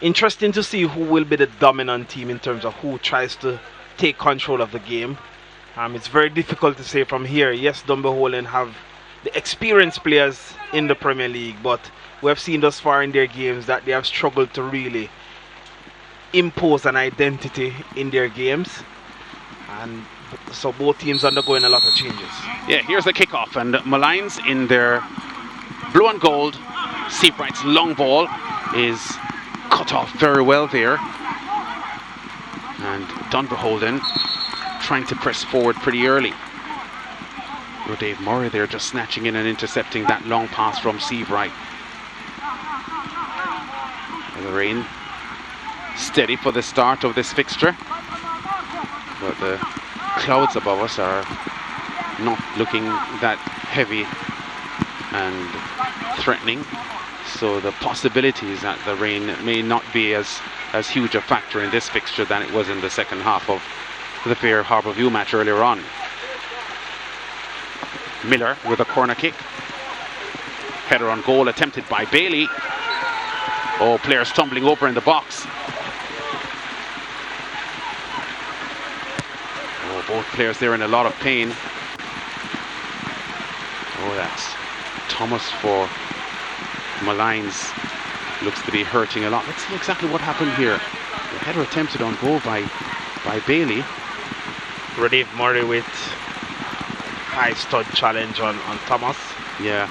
Interesting to see who will be the dominant team in terms of who tries to take control of the game. It's very difficult to say from here. Yes, Dunbeholden have the experienced players in the Premier League, but we have seen thus far in their games that they have struggled to really impose an identity in their games, and so both teams undergoing a lot of changes. Yeah, here's the kickoff, and Molynes in their blue and gold. Seabright's long ball is cut off very well there, and Dunbeholden trying to press forward pretty early. Dave Murray there just snatching in and intercepting that long pass from Seabright. The rain steady for the start of this fixture, but the clouds above us are not looking that heavy and threatening, so the possibilities that the rain may not be as huge a factor in this fixture than it was in the second half of the Fair Harbour View match earlier on. Miller with a corner kick. Header on goal attempted by Bailey. Oh, players tumbling over in the box. Oh, both players there in a lot of pain. Oh, that's Thomas for Molynes. Looks to be hurting a lot. Let's see exactly what happened here. The header attempted on goal by Bailey. Dave Murray with high stud challenge on Thomas. Yeah.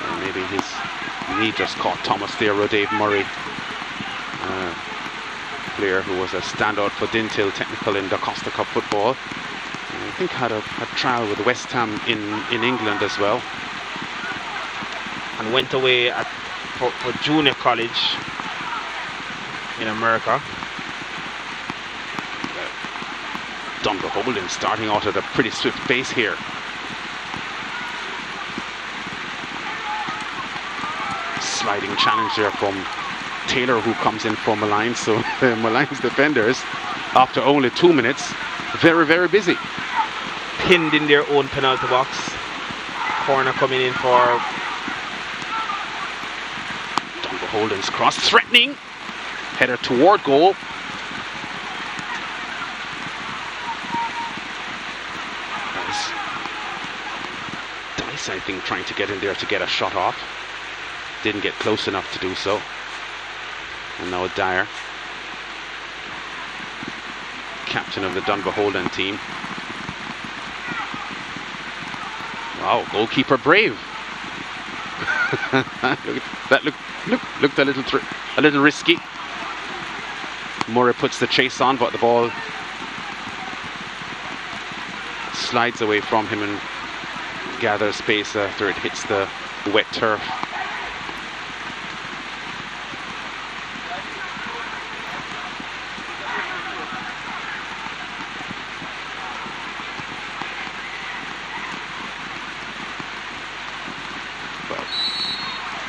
And maybe his knee just caught Thomas there, Dave Murray. Player who was a standout for Dintil Technical in the Costa Cup football. I think had a trial with West Ham in England as well. And went away for junior college in America. Dunbeholden starting out at a pretty swift pace here. Sliding challenge there from Taylor, who comes in for Molynes. So the Molynes defenders, after only 2 minutes, very, very busy. Pinned in their own penalty box. Corner coming in for Dunbeholden's cross, threatening. Header toward goal. Dice, I think, trying to get in there to get a shot off. Didn't get close enough to do so. And now Dyer, captain of the Dunbeholden team. Wow, goalkeeper brave. That looked a little risky. Murray puts the chase on, but the ball slides away from him and gathers space after it hits the wet turf.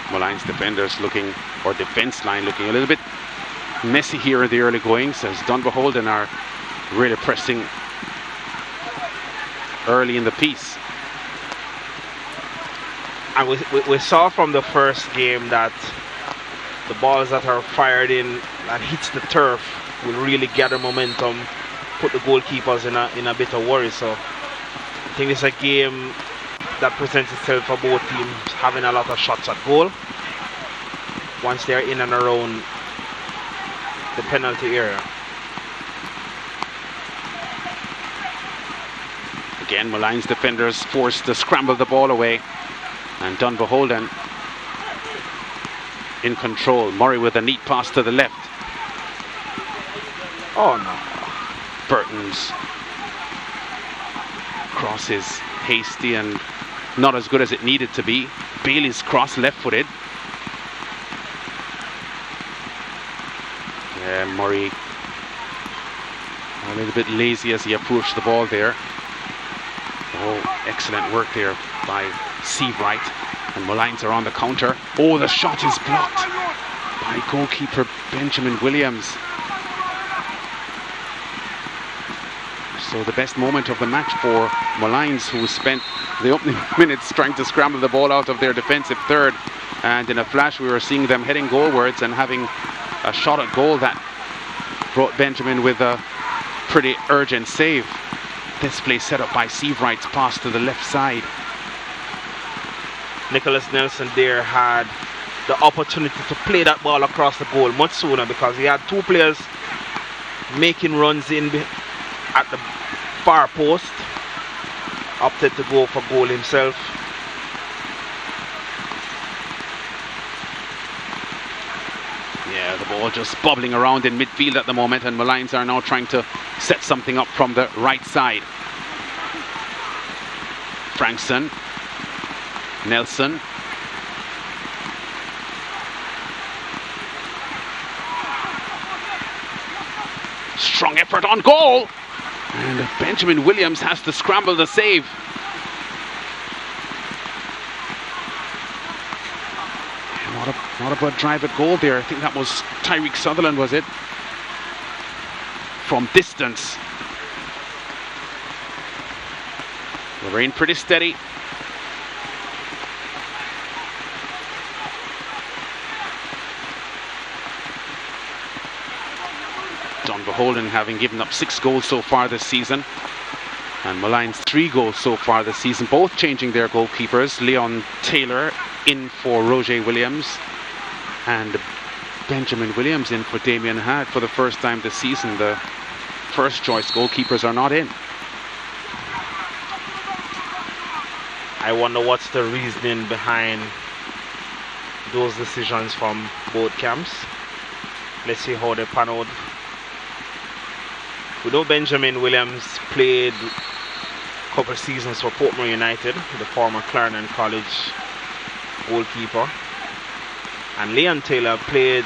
Molynes defenders looking, or defense line looking a little bit messy here in the early goings, as Dunbeholden are really pressing early in the piece. And we saw from the first game that the balls that are fired in and hits the turf will really gather momentum, put the goalkeepers in a bit of worry. So I think it's a game that presents itself for both teams, having a lot of shots at goal once they're in and around the penalty area. Again, Molynes defenders forced to scramble the ball away, and Dunbeholden in control. Murray with a neat pass to the left. Oh no. Burton's cross is hasty and not as good as it needed to be. Bailey's cross, left-footed. Yeah, Murray a little bit lazy as he approached the ball there. Oh, excellent work there by Seabright. And Molynes are on the counter. Oh, the shot is blocked by goalkeeper Benjamin Williams. So So the best moment of the match for Molynes, who spent the opening minutes trying to scramble the ball out of their defensive third. And in a flash, we were seeing them heading goalwards and having a shot at goal that brought Benjamin with a pretty urgent save. This play set up by Seavright's pass to the left side. Nicholas Nelson there had the opportunity to play that ball across the goal much sooner, because he had two players making runs in at the far post. Opted to go for goal himself. Yeah, the ball just bubbling around in midfield at the moment, and Molynes are now trying to set something up from the right side. Frankson, Nelson. Strong effort on goal, and Benjamin Williams has to scramble the save. Not a bad drive at goal there. I think that was Tyreek Sutherland, was it? From distance. Lorraine pretty steady. Dunbeholden having given up 6 goals so far this season. And Molynes 3 goals so far this season, both changing their goalkeepers. Leon Taylor in for Roger Williams, and Benjamin Williams in for Damien Had for the first time this season. The first choice goalkeepers are not in. I wonder what's the reasoning behind those decisions from both camps. Let's see how they pan out. We know Benjamin Williams played a couple of seasons for Portmore United, the former Clarendon College goalkeeper. And Leon Taylor played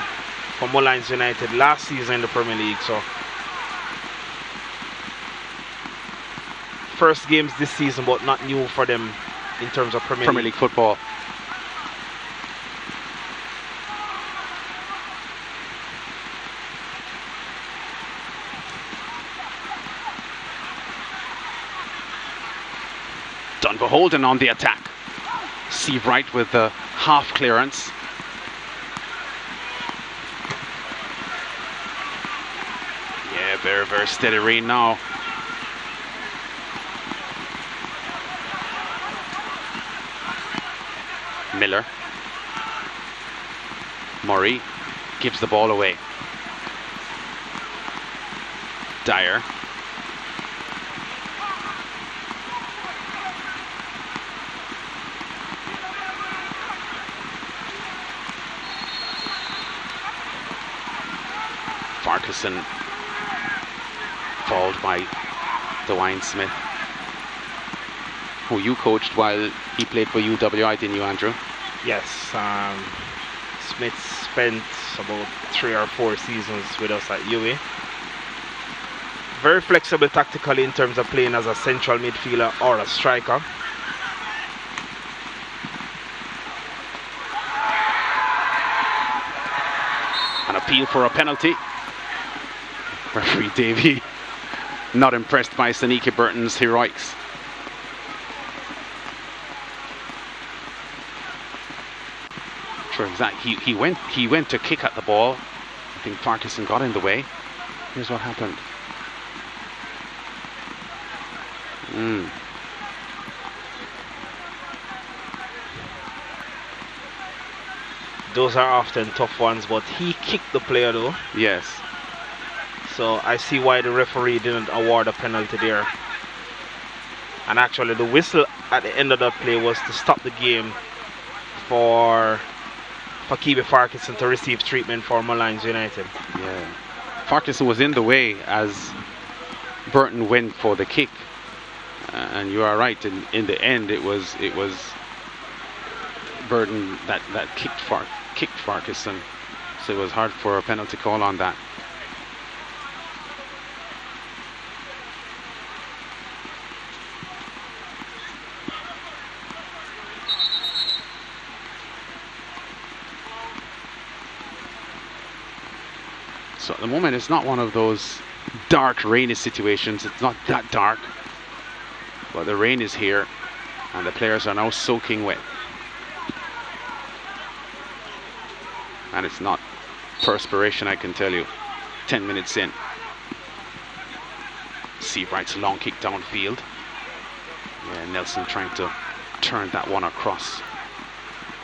for Molynes United last season in the Premier League. So first games this season, but not new for them in terms of Premier League football. Dunbeholden on the attack. Seabright with the half clearance. Yeah, very, very steady rain now. Miller. Murray gives the ball away. Dyer. Farquharson, fouled by DeWine Smith, who you coached while he played for UWI, didn't you, Andrew? Yes, Smith spent about 3 or 4 seasons with us at UWI. Very flexible tactically in terms of playing as a central midfielder or a striker. An appeal for a penalty. Referee Davey not impressed by Saniki Burton's heroics. Sure, exactly. He went to kick at the ball. I think Farquharson got in the way. Here's what happened. Those are often tough ones, but he kicked the player though. Yes. So I see why the referee didn't award a penalty there. And actually the whistle at the end of that play was to stop the game for Kibe Farquharson to receive treatment for Molynes United. Yeah. Farquharson was in the way as Burton went for the kick. And you are right, in the end it was Burton that kicked Farquharson. So it was hard for a penalty call on that. So at the moment it's not one of those dark, rainy situations. It's not that dark, but the rain is here, and the players are now soaking wet. And it's not perspiration, I can tell you. 10 minutes in. Seabright's long kick downfield. Yeah, Nelson trying to turn that one across,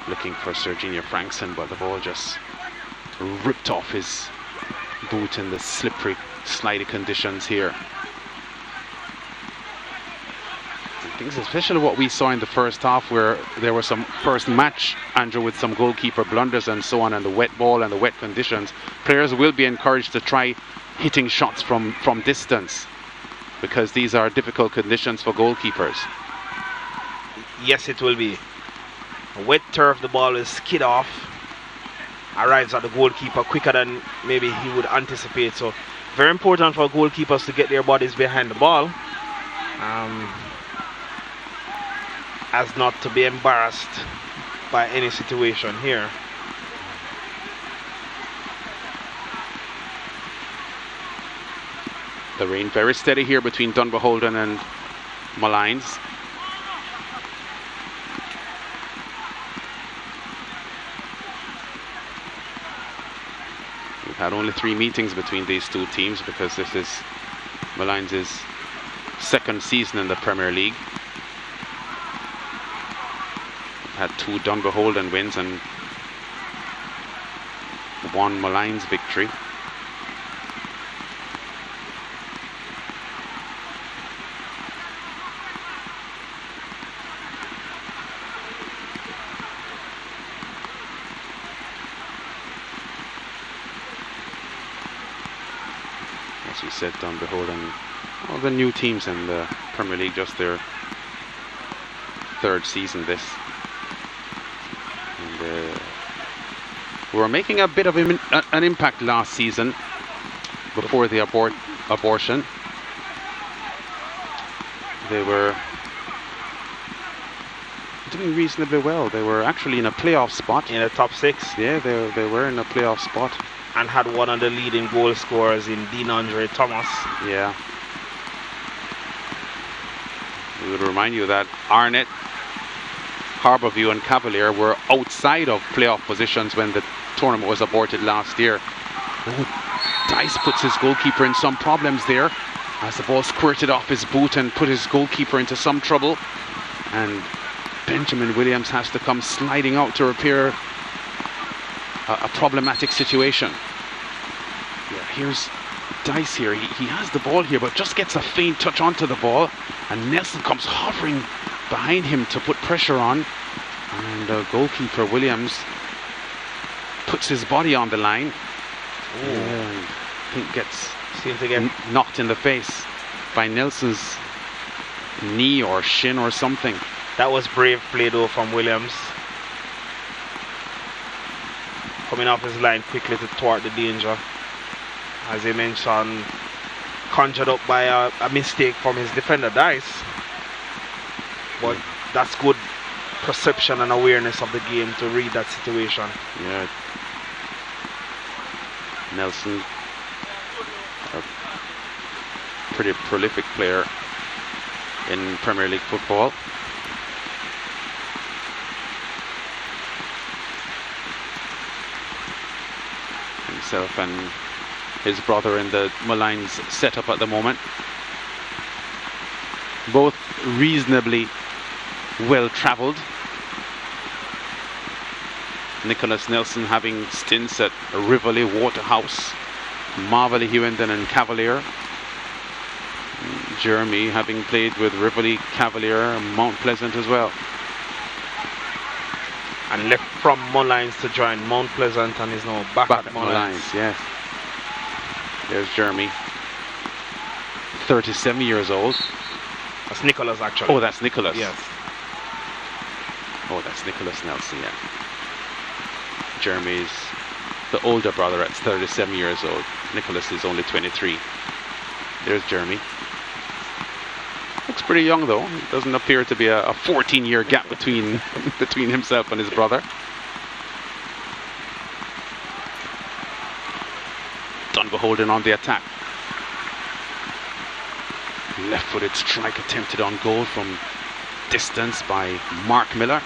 looking for Serginho Frankson, but the ball just ripped off his boot in the slippery, slidey conditions here. I think especially what we saw in the first half, where there was some first match, Andrew, with some goalkeeper blunders and so on, and the wet ball and the wet conditions. Players will be encouraged to try hitting shots from distance, because these are difficult conditions for goalkeepers. Yes, it will be. A wet turf, the ball will skid off, arrives at the goalkeeper quicker than maybe he would anticipate. So very important for goalkeepers to get their bodies behind the ball, as not to be embarrassed by any situation here. The rain very steady here between Dunbeholden and Molynes. We've had only 3 meetings between these two teams, because this is Molynes' second season in the Premier League. We've had 2 Dunbeholden wins and 1 Molynes victory. As we said, Dunbeholden, all the new teams in the Premier League, just their 3rd season this. And we were making a bit of an impact last season before the abortion. They were doing reasonably well. They were actually in a playoff spot. In the top 6. Yeah, they were in a playoff spot. And had one of the leading goal scorers in Dean Andre Thomas. Yeah. We would remind you that Arnett, Harbourview and Cavalier were outside of playoff positions when the tournament was aborted last year. Dice puts his goalkeeper in some problems there, as the ball squirted off his boot and put his goalkeeper into some trouble. And Benjamin Williams has to come sliding out to repair a problematic situation. Yeah, here's Dice here. He has the ball here, but just gets a faint touch onto the ball, and Nelson comes hovering behind him to put pressure on, and goalkeeper Williams puts his body on the line. And I think seems to get knocked in the face by Nelson's knee or shin or something. That was brave play though from Williams, coming off his line quickly to thwart the danger. As he mentioned, conjured up by a mistake from his defender Dice. But that's good perception and awareness of the game to read that situation. Yeah. Nelson, a pretty prolific player in Premier League football. Himself and his brother in the Molynes setup at the moment. Both reasonably well travelled. Nicholas Nelson having stints at Rivoli, Waterhouse, Marvelly, Hewenden and Cavalier. Jeremy having played with Rivoli, Cavalier and Mount Pleasant as well. And left from Molynes to join Mount Pleasant, and is now back at Molynes. Yes. There's Jeremy, 37 years old. That's Nicholas actually. Oh, that's Nicholas. Yes. Oh, that's Nicholas Nelson, yeah. Jeremy's the older brother at 37 years old. Nicholas is only 23. There's Jeremy. Looks pretty young though. It doesn't appear to be a 14-year gap between himself and his brother. Dunbeholden on the attack. Left-footed strike attempted on goal from distance by Mark Miller,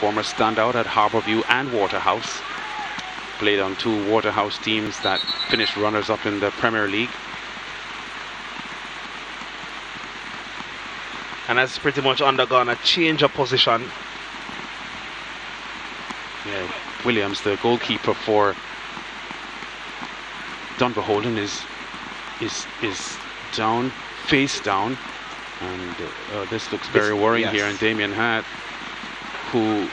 former standout at Harbourview and Waterhouse. Played on two Waterhouse teams that finished runners-up in the Premier League. And has pretty much undergone a change of position. Yeah, Williams, the goalkeeper for Dunbeholden, is down, face down, and this looks very worrying here. And Damien Hatt, who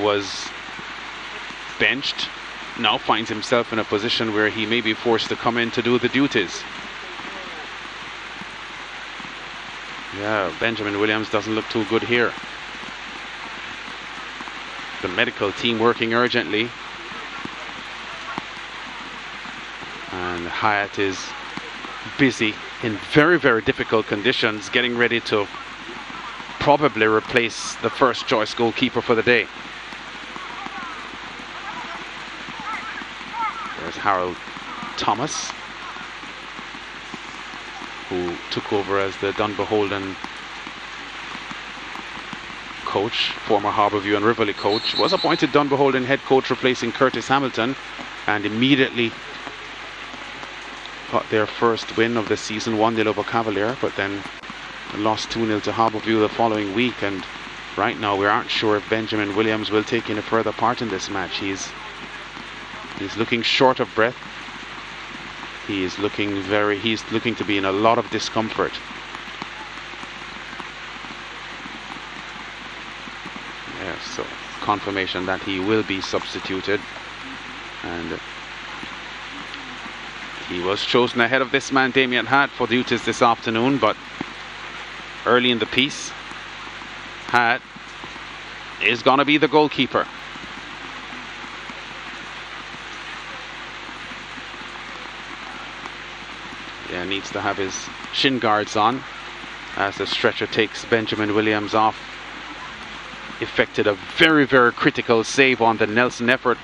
was benched, now finds himself in a position where he may be forced to come in to do the duties. Yeah, Benjamin Williams doesn't look too good here. The medical team working urgently. And Hyatt is busy in very, very difficult conditions, getting ready to probably replace the first choice goalkeeper for the day. There's Harold Thomas, who took over as the Dunbeholden coach, former Harbourview and Rivoli coach, was appointed Dunbeholden head coach, replacing Curtis Hamilton, and immediately got their first win of the season, 1-0 over Cavalier, but then lost 2-0 to Harbourview the following week. And right now we aren't sure if Benjamin Williams will take any further part in this match. He's looking short of breath. He's looking to be in a lot of discomfort. Yeah, so confirmation that he will be substituted, and he was chosen ahead of this man Damien Hatt for duties this afternoon. But early in the piece, Hatt is going to be the goalkeeper. Yeah, needs to have his shin guards on as the stretcher takes Benjamin Williams off. Effected a very, very critical save on the Nelson effort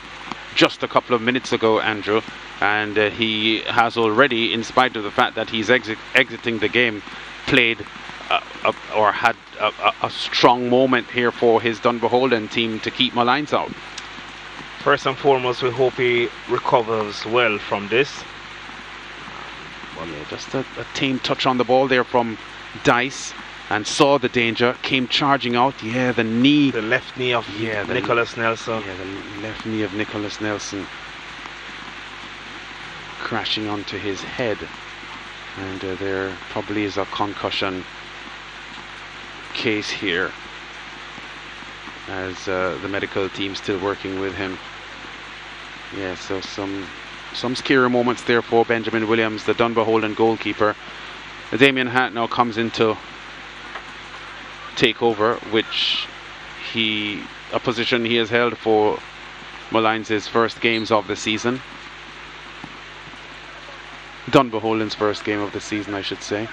just a couple of minutes ago, Andrew, and he has already, in spite of the fact that he's exiting the game, played or had a strong moment here for his Dunbeholden team to keep Molynes out. First and foremost, we hope he recovers well from this. Well, yeah, just a tame touch on the ball there from Dice, and saw the danger, came charging out. Yeah, the knee. The left knee of Nicholas Nelson. Yeah, the left knee of Nicholas Nelson crashing onto his head. And there probably is a concussion case here, as the medical team still working with him. Yeah, so some scary moments there for Benjamin Williams, the Dunbeholden goalkeeper. Damien Hatt now comes into take over, which a position he has held for Molynes' first games of the season. Dunbeholden's first game of the season, I should say.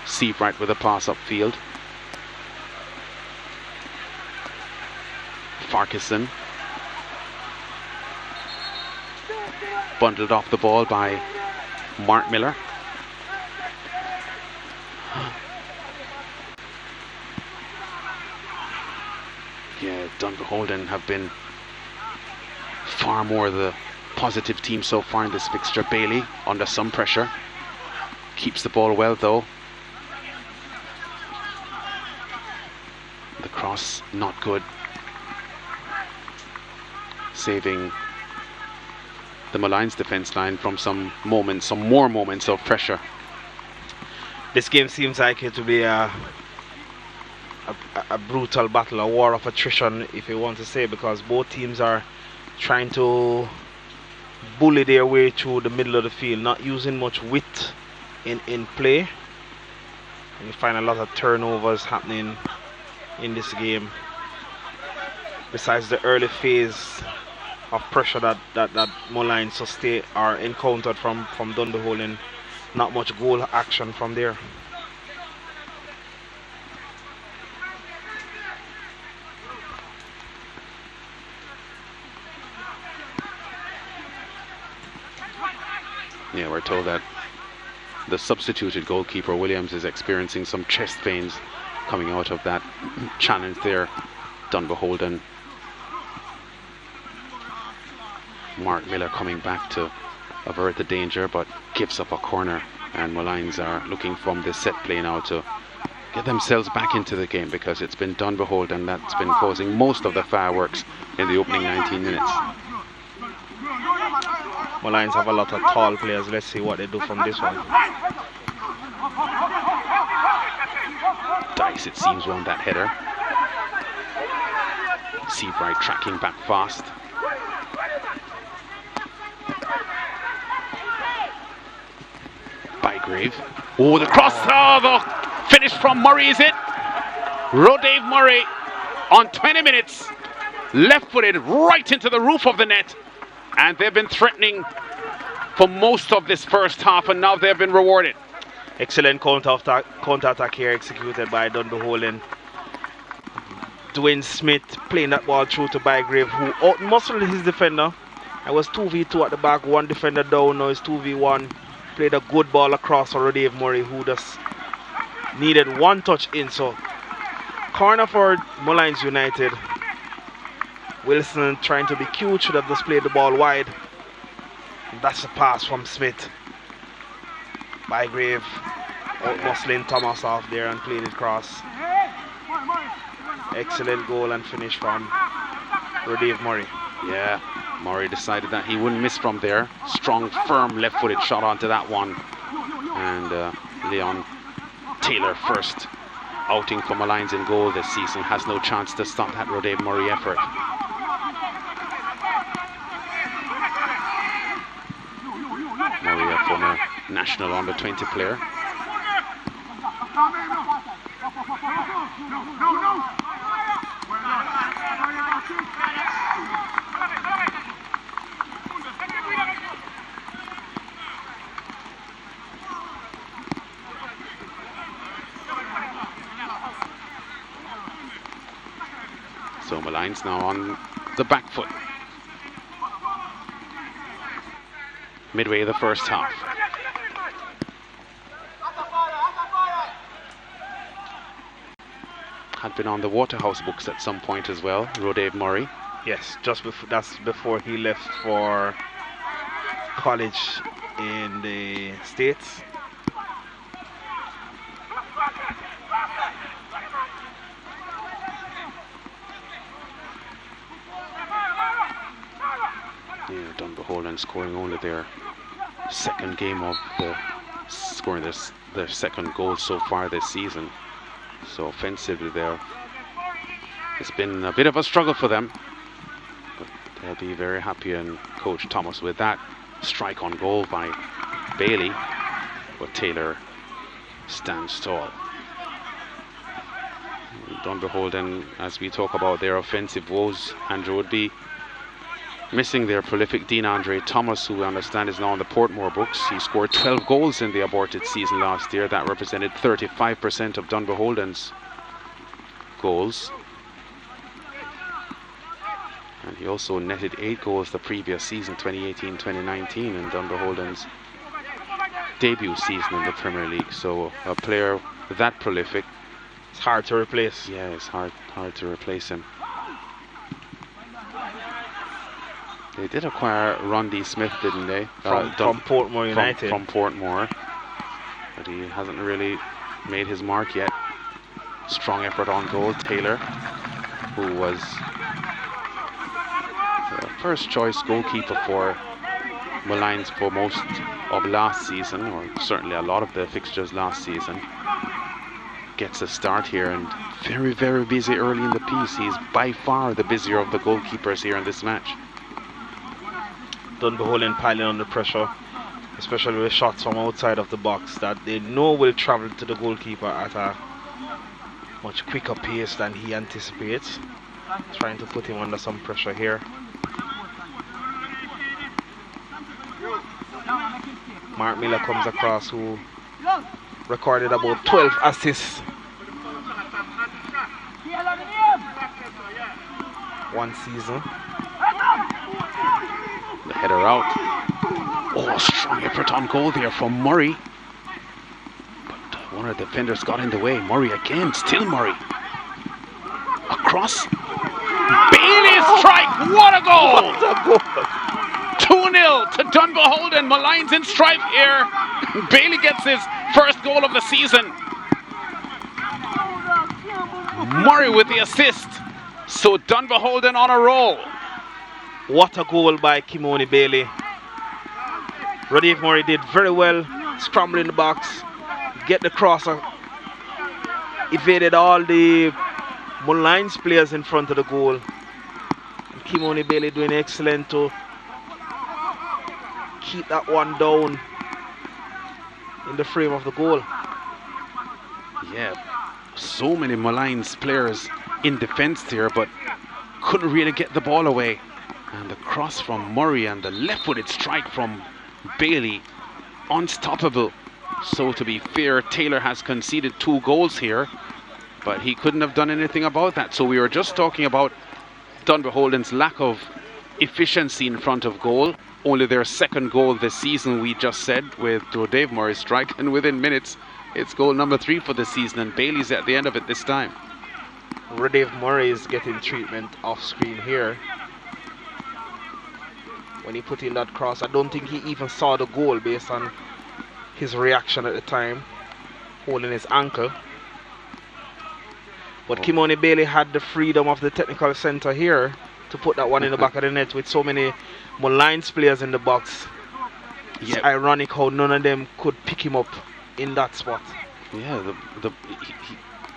Seabright with a pass upfield. Farquharson bundled off the ball by Mark Miller. Yeah, Dunbeholden have been far more the positive team so far in this fixture. Bailey under some pressure, keeps the ball well though. The cross not good, saving the Molynes defense line from some more moments of pressure. This game seems like it to be a brutal battle, a war of attrition, if you want to say, because both teams are trying to bully their way through the middle of the field, not using much width in play. And you find a lot of turnovers happening in this game. Besides the early phase of pressure that Molynes sustain or encountered from Dunbeholden, not much goal action from there. Yeah, we're told that the substituted goalkeeper Williams is experiencing some chest pains coming out of that challenge there. Dunbeholden. Mark Miller coming back to avert the danger, but gives up a corner, and Molynes are looking from this set play now to get themselves back into the game, because it's been Dunbeholden that's been causing most of the fireworks in the opening 19 minutes. Molynes have a lot of tall players. Let's see what they do from this one. Dice, it seems, won that header. Seabright tracking back fast. Bygrave. Oh, the cross. Oh, the finish from Murray, is it? Dave Murray on 20 minutes. Left-footed right into the roof of the net. And they've been threatening for most of this first half, and now they've been rewarded. Excellent counter-attack here executed by Dunbeholden. Dwayne Smith playing that ball through to Bygrave, who out-muscled his defender. I was 2v2 at the back, one defender down, now it's 2v1. Played a good ball across for Dave Murray, who just needed one touch in. So, corner for Molynes United. Wilson trying to be cute, should have just played the ball wide. And that's a pass from Smith. Bygrave out-muscling Thomas off there and played it cross. Excellent goal and finish from Dave Murray. Yeah, Murray decided that he wouldn't miss from there. Strong, firm left-footed shot onto that one. And Leon Taylor, first outing for Molynes in goal this season, has no chance to stop that Dave Murray effort. Murray, a former national under-20 player. So Molynes now on the back foot. Midway the first half. Had been on the Waterhouse books at some point as well, Dave Murray. Yes, just before, that's before he left for college in the States. Yeah, Dunbeholden scoring only their second game of scoring their second goal so far this season. So offensively there, it's been a bit of a struggle for them, but they'll be very happy, and Coach Thomas with that strike on goal by Bailey, but Taylor stands tall. Dunbeholden, as we talk about their offensive woes, Andrew, would be missing their prolific Dean Andre Thomas, who we understand is now on the Portmore books. He scored 12 goals in the aborted season last year. That represented 35% of Dunbeholden's goals. And he also netted 8 goals the previous season, 2018-2019, in Dunbeholden's debut season in the Premier League. So a player that prolific, it's hard to replace. Yeah, it's hard to replace him. They did acquire Rondi Smith, didn't they? From Portmore United. From Portmore. But he hasn't really made his mark yet. Strong effort on goal. Taylor, who was the first choice goalkeeper for Molynes for most of last season, or certainly a lot of the fixtures last season, gets a start here, and very, very busy early in the piece. He's by far the busier of the goalkeepers here in this match. Dunbeholden piling under pressure, especially with shots from outside of the box that they know will travel to the goalkeeper at a much quicker pace than he anticipates. Trying to put him under some pressure here. Mark Miller comes across, who recorded about 12 assists one season. The header out. Oh, strong effort on goal there from Murray. One of the defenders got in the way. Murray again, still Murray. Across. Bailey strike, what a goal! 2-0 to Dunbeholden. Molynes in strife here. Bailey gets his first goal of the season. Murray with the assist. So Dunbeholden on a roll. What a goal by Kimoni Bailey. Rodave Murray did very well, scramble in the box, get the crosser, evaded all the Molynes players in front of the goal. And Kimoni Bailey doing excellent to keep that one down in the frame of the goal. Yeah, so many Molynes players in defense there, but couldn't really get the ball away. And the cross from Murray and the left-footed strike from Bailey, unstoppable. So to be fair, Taylor has conceded 2 goals here, but he couldn't have done anything about that. So we were just talking about Dunbeholden's lack of efficiency in front of goal. Only their second goal this season, we just said, with Rodave Murray's strike, and within minutes it's goal number 3 for the season, and Bailey's at the end of it this time. Rodave Murray is getting treatment off screen here. When he put in that cross, I don't think he even saw the goal based on his reaction at the time, holding his ankle. But Kimoni Bailey had the freedom of the technical center here to put that one in the back of the net with so many Molynes players in the box. It's ironic how none of them could pick him up in that spot. Yeah,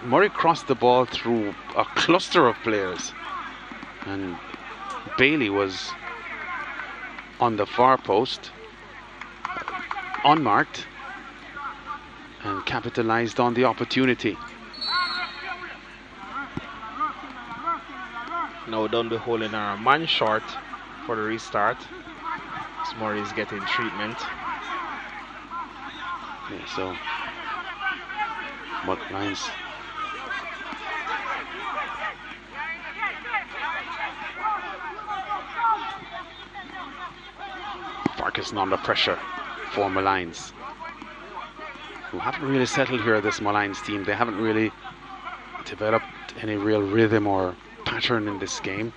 Murray crossed the ball through a cluster of players, and Bailey was on the far post, unmarked, and capitalized on the opportunity. Now Dunbeholden are a man short for the restart. Murray is getting treatment. Yeah, so Molynes Farkas under pressure for Molynes, who haven't really settled here, this Molynes team. They haven't really developed any real rhythm or pattern in this game.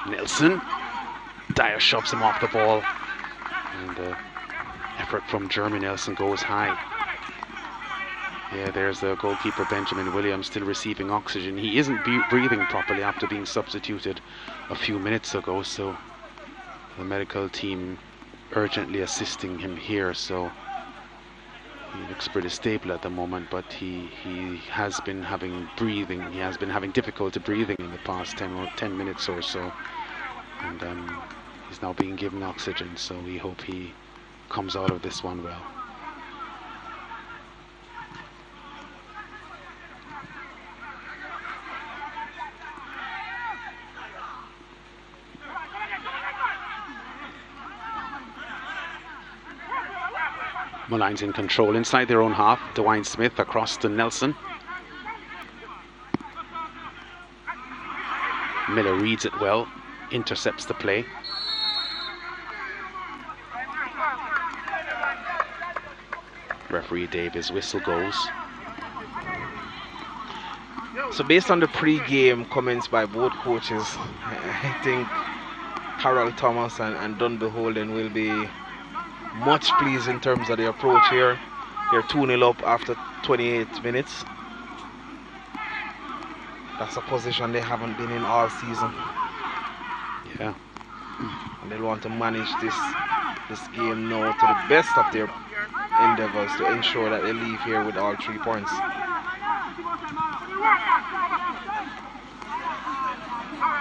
Nelson, Dyer shoves him off the ball, and the effort from Jeremy Nelson goes high. Yeah, there's the goalkeeper Benjamin Williams still receiving oxygen. He isn't breathing properly after being substituted a few minutes ago, so the medical team urgently assisting him here. So he looks pretty stable at the moment, but he has been having difficulty breathing in the past 10 minutes or so, and he's now being given oxygen, so we hope he comes out of this one well. Molynes in control inside their own half. DeWine Smith across to Nelson. Miller reads it well, intercepts the play. Referee Davis' whistle goes. So based on the pre-game comments by both coaches, I think Harold Thomas and Dunbeholden will be much pleased in terms of the approach here. They're 2-0 up after 28 minutes. That's a position they haven't been in all season. Yeah. And they'll want to manage this game now to the best of their endeavors to ensure that they leave here with all 3 points.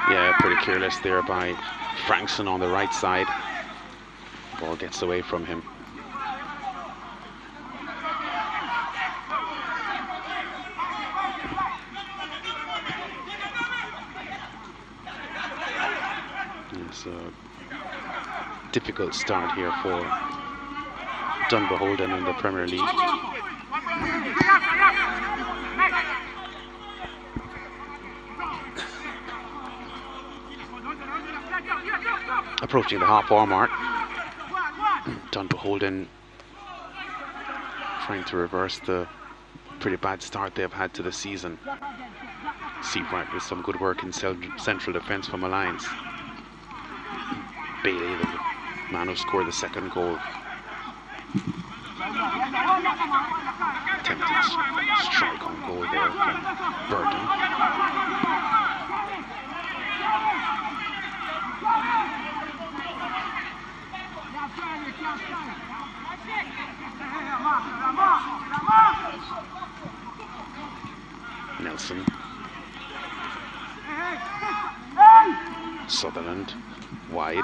Yeah, pretty careless there by Frankson on the right side. Ball gets away from him. It's a difficult start here for Dunbeholden in the Premier League. Approaching the half-hour mark. Dunbeholden trying to reverse the pretty bad start they've had to the season. Seabright with some good work in central defence for Molynes. Bailey, the man who scored the second goal. Attempted strike on goal there from Burton. Nelson. Sutherland. Wide.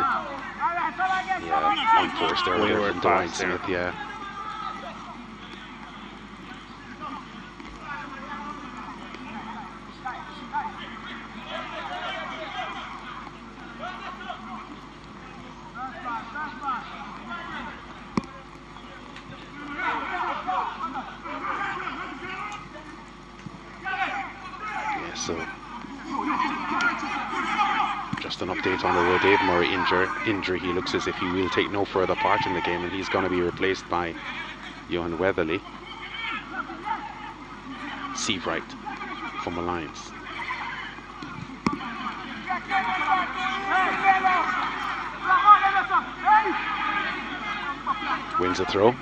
Yeah, unforced there with Dwight Smith, yeah. So just an update on the Dave Murray injury. He looks as if he will take no further part in the game, and he's going to be replaced by Johan Weatherly. Seabright from Molynes. Wins a throw.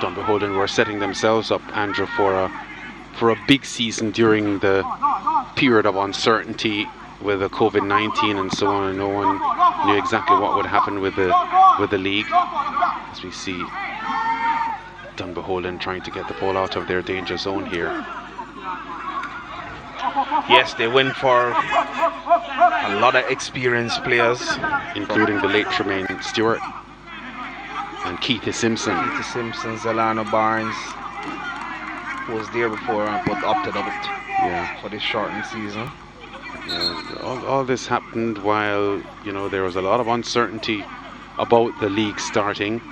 Dunbeholden were setting themselves up, Andrew, for a big season during the period of uncertainty with the COVID-19 and so on, and no one knew exactly what would happen with the league. As we see Dunbeholden trying to get the ball out of their danger zone here. Yes, they went for a lot of experienced players, including the late Tremaine Stewart and Keithy Simpson. Keithy Simpson, Zelano Barnes, who was there before but opted out for this shortened season. All this happened while, you know, there was a lot of uncertainty about the league starting.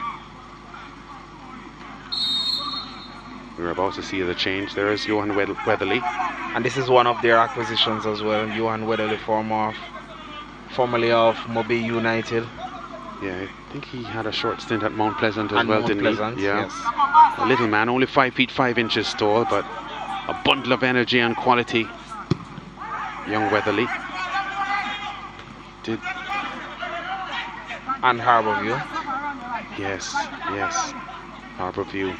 We're about to see the change. There is Johan Weatherly. And this is one of their acquisitions as well. Johan Weatherly, formerly of Mobile United. Yeah, I think he had a short stint at Mount Pleasant as well, didn't he? Yeah. Yes. A little man, only 5 feet 5 inches tall, but a bundle of energy and quality. Young Weatherly. And Harbourview. Yes. Harbourview,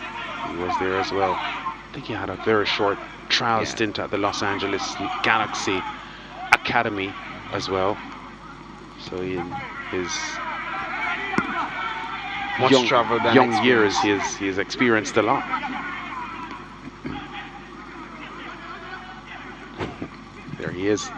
he was there as well. I think he had a very short trial stint at the Los Angeles Galaxy Academy as well. So in his young years, he has experienced a lot. There he is.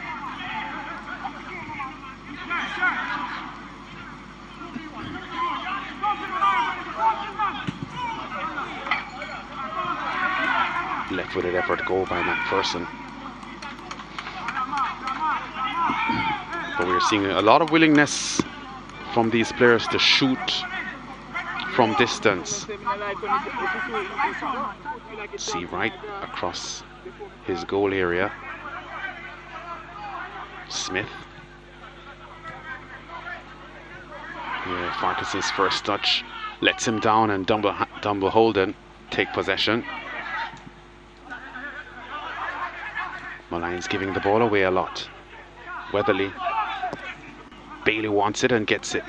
Left-footed effort goal by McPherson. But we're seeing a lot of willingness from these players to shoot from distance. See right across his goal area. Smith. Yeah, Farquharson's first touch lets him down, and Dunbeholden take possession. Molynes giving the ball away a lot. Weatherly. Bailey wants it and gets it.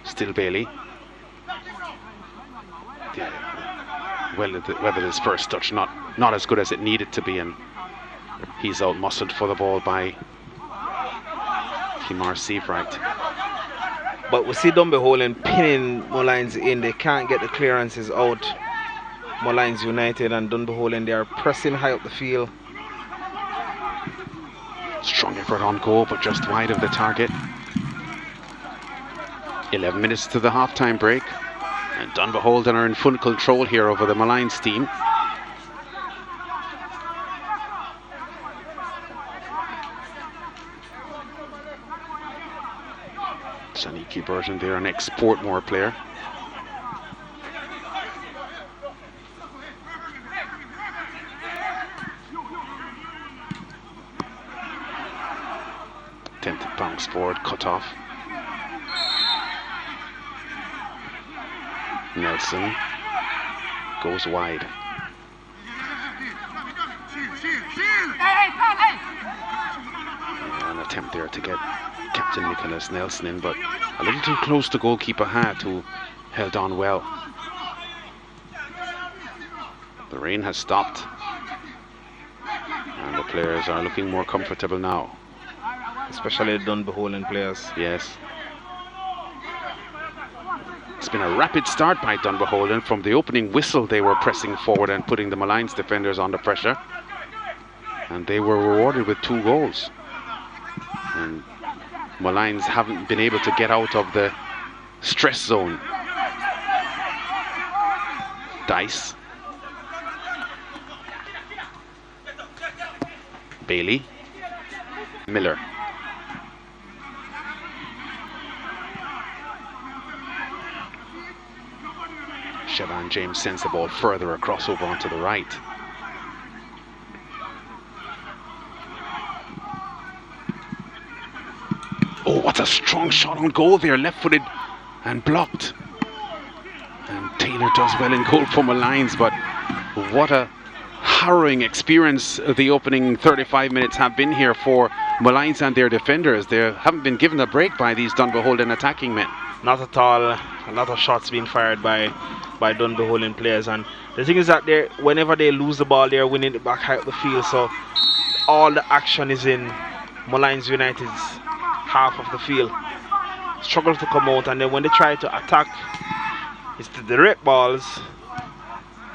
Still Bailey. Weatherly's first touch not as good as it needed to be, and he's out muscled for the ball by Kimar Seabright. But we see Dunbeholden pinning Molynes in. They can't get the clearances out. Molynes United and Dunbeholden, they are pressing high up the field. Strong effort on goal, but just wide of the target. 11 minutes to the half-time break, and Dunbeholden are in full control here over the Molynes team. Saniki Burton there, an ex-Portmore player. Attempted bounce forward, cut off. Nelson goes wide. An attempt there to get Captain Nicholas Nelson in, but a little too close to goalkeeper Hart, who held on well. The rain has stopped, and the players are looking more comfortable now. Especially the Dunbeholden players. Yes. It's been a rapid start by Dunbeholden. From the opening whistle, they were pressing forward and putting the Molynes defenders under pressure. And they were rewarded with 2 goals. And Molynes haven't been able to get out of the stress zone. Dice. Bailey. Miller. Siobhan James sends the ball further across over onto the right. Oh, what a strong shot on goal there, left-footed and blocked. And Taylor does well in goal for Molynes, but what a harrowing experience the opening 35 minutes have been here for Molynes and their defenders. They haven't been given a break by these Dunbeholden attacking men. Not at all. A lot of shots being fired by Dunbeholden players, and the thing is that whenever they lose the ball, they're winning it back high up the field, so all the action is in Molynes United's half of the field. Struggle to come out, and then when they try to attack, it's the direct balls,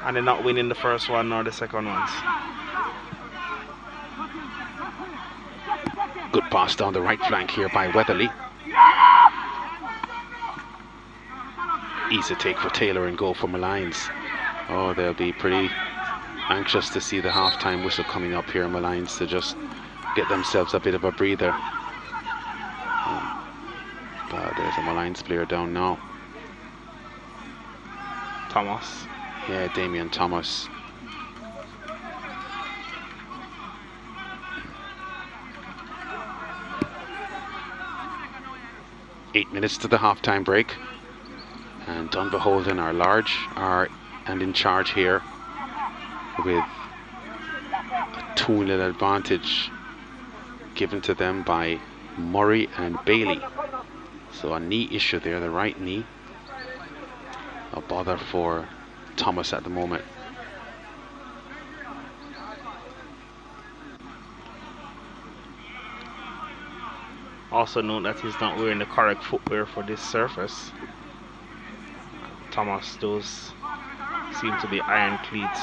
and they're not winning the first one nor the second ones. Good pass down the right flank here by Weatherly. Easy take for Taylor and goal for Molynes. Oh, they'll be pretty anxious to see the half-time whistle coming up here in Molynes to just get themselves a bit of a breather. But there's a Molynes player down now. Thomas. Yeah, Damien Thomas. Eight minutes to the half-time break. And Dunbeholden are large and in charge here with a 2-0 advantage given to them by Murray and Bailey. So a knee issue there, the right knee. A bother for Thomas at the moment. Also note that he's not wearing the correct footwear for this surface. Thomas, those seem to be iron cleats.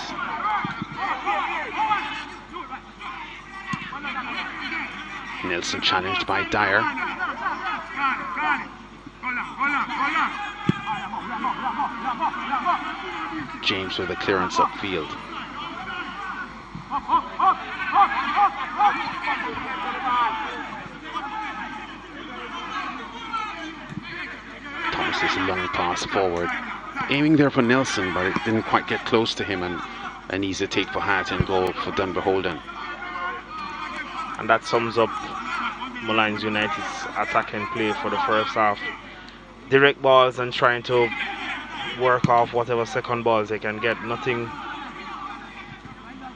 Nelson challenged by Dyer. James with a clearance upfield. Thomas's long pass forward, aiming there for Nelson, but it didn't quite get close to him, and an easy take for Hart and goal for Dunbeholden. And that sums up Molynes United's attacking play for the first half. Direct balls and trying to work off whatever second balls they can get. Nothing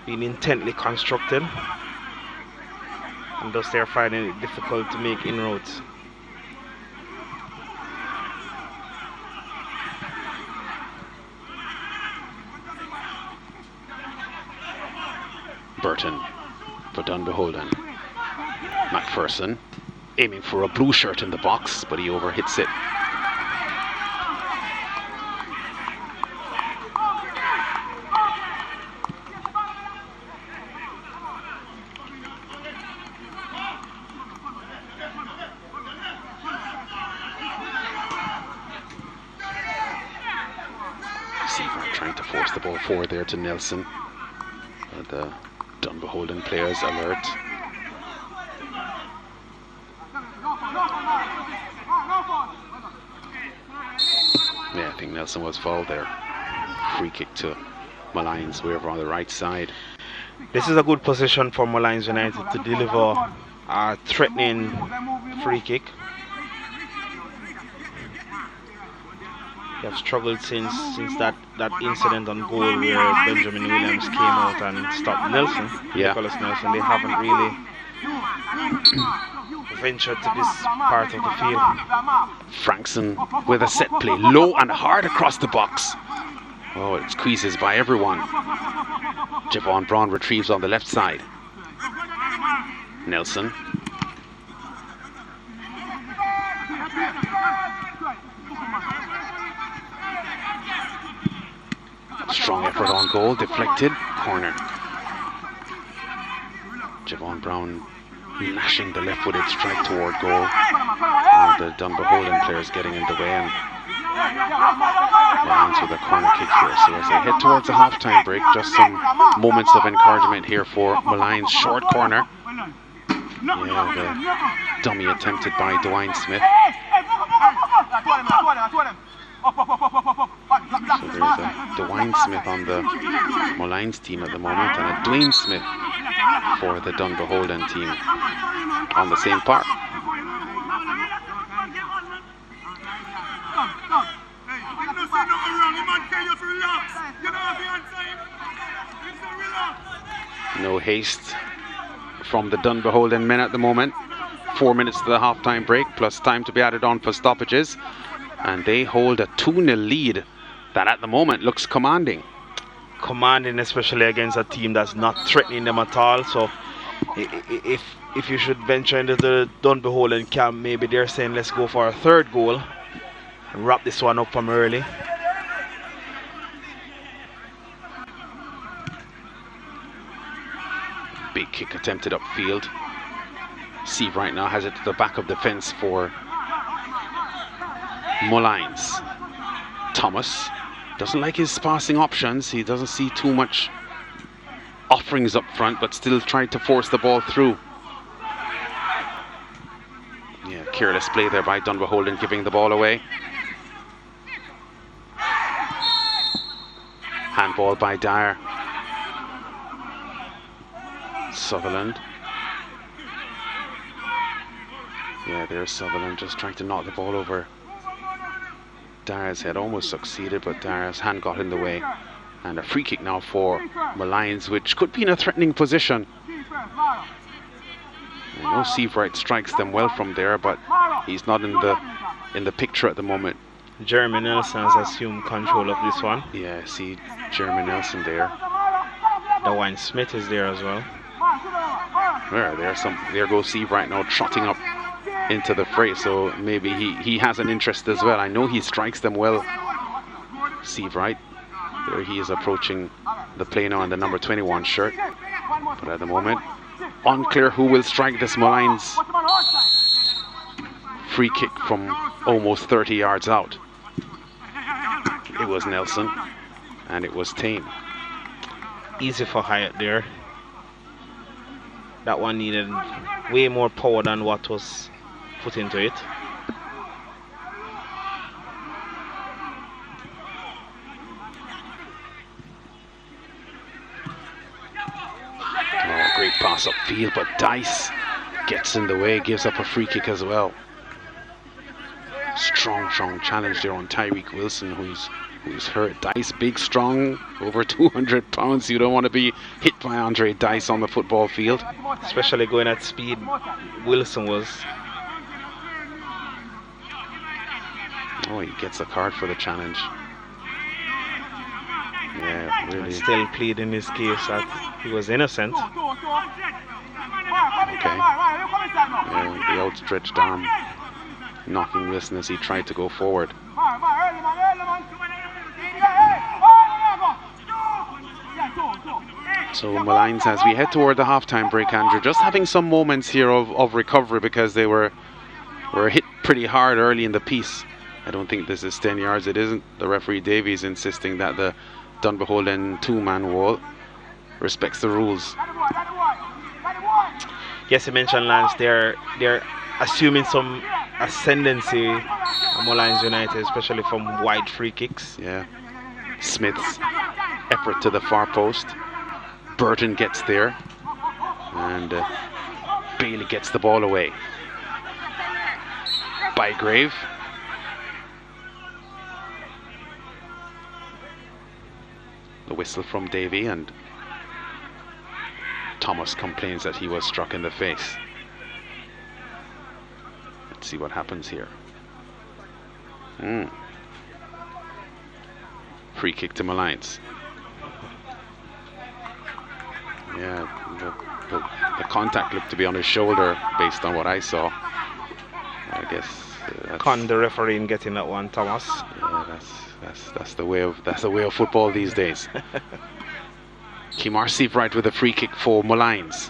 being intently constructed, and thus they're finding it difficult to make inroads. Burton for Dunbeholden. McPherson aiming for a blue shirt in the box, but he overhits it. Seaver trying to force the ball forward there to Nelson. The Dunbeholden players alert. Yeah, I think Nelson was fouled there. Free kick to Molynes, we're over on the right side. This is a good position for Molynes United to deliver a threatening free kick. They have struggled since that incident on goal where Benjamin Williams came out and stopped Nelson, Nicholas Nelson. They haven't really ventured to this part of the field. Frankson with a set play, low and hard across the box. Oh, it squeezes by everyone. Javon Brown retrieves on the left side. Nelson. Strong effort on goal, deflected, corner. Javon Brown lashing the left-footed strike toward goal. The Dunbeholden players getting in the way, and Molynes with a corner kick here. So as they head towards the half-time break, just some moments of encouragement here for Molynes. Short corner. Yeah, the dummy attempted by Dwayne Smith. So there's a Dwayne Smith on the Molynes team at the moment, and a Dwayne Smith for the Dunbeholden team on the same part. No haste from the Dunbeholden men at the moment. 4 minutes to the half-time break, plus time to be added on for stoppages. And they hold a 2-0 lead that at the moment looks commanding. Commanding, especially against a team that's not threatening them at all. So if you should venture into the Dunbeholden camp, maybe they're saying let's go for a third goal and wrap this one up from early. Big kick attempted upfield. Steve right now has it to the back of the fence for Molynes. Thomas doesn't like his passing options. He doesn't see too much offerings up front, but still tried to force the ball through. Yeah, careless play there by Dunbeholden, giving the ball away. Handball by Dyer. Sutherland. Yeah, there's Sutherland just trying to knock the ball over Dyer's head. Almost succeeded, but Dyer's hand got in the way. And a free kick now for Molynes, which could be in a threatening position. I know Seavright strikes them well from there, but he's not in the picture at the moment. Jeremy Nelson has assumed control of this one. Yeah, see Jeremy Nelson there. Dwayne Smith is there as well. There goes Seavright now trotting up into the fray, so maybe he has an interest as well. I know he strikes them well, Seavright. There he is approaching the play now in the number 21 shirt, but at the moment unclear who will strike this Molynes free kick from almost 30 yards out. It was Nelson and it was Tame. Easy for Hyatt there. That one needed way more power than what was put into it. Oh, great pass upfield, but Dice gets in the way, gives up a free kick as well. Strong challenge there on Tyreek Wilson, who's hurt. Dice, big, strong, over 200 pounds. You don't want to be hit by Andre Dice on the football field. Especially going at speed, Wilson was. Oh, he gets a card for the challenge. Yeah, really. Still pleading his case that he was innocent. Okay. Yeah, the outstretched arm knocking Wilson as he tried to go forward. So Molynes, as we head toward the halftime break, Andrew, just having some moments here of recovery because they were hit pretty hard early in the piece. I don't think this is 10 yards. It isn't. The referee Davies insisting that the Dunbeholden two-man wall respects the rules. Yes, you mentioned Lance. They're assuming some ascendancy on Molynes United, especially from wide free kicks. Yeah. Smith's effort to the far post. Burton gets there, and Bailey gets the ball away. Bygrave. The whistle from Davy, and Thomas complains that he was struck in the face. Let's see what happens here. Free kick to Molynes. Yeah, the contact looked to be on his shoulder based on what I saw. I guess Con the referee in getting that one, Thomas. Yeah, that's the way of football these days. Kimar Seabright with a free kick for Molynes.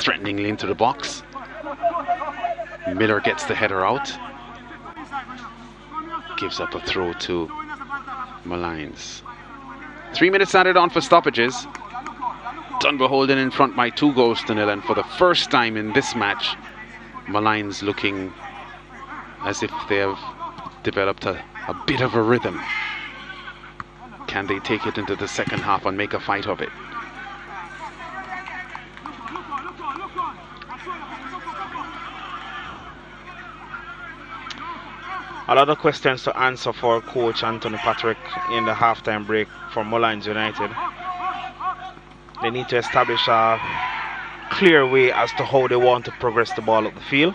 Threateningly into the box. Miller gets the header out. Gives up a throw to Molynes. 3 minutes added on for stoppages. Dunbeholden in front by 2-0, and for the first time in this match, Molynes looking as if they have developed a bit of a rhythm. Can they take it into the second half and make a fight of it? A lot of questions to answer for coach Anthony Patrick in the halftime break for Molynes United. They need to establish a clear way as to how they want to progress the ball up the field.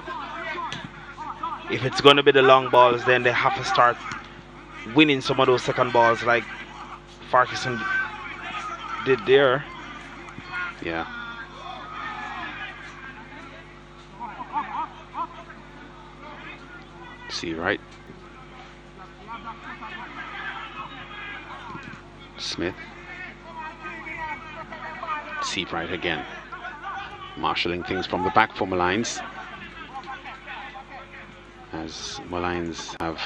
If it's going to be the long balls, then they have to start winning some of those second balls like Farquharson did there. Yeah. See, right? Smith. Seabright again. Marshalling things from the back for Molynes. As Molynes have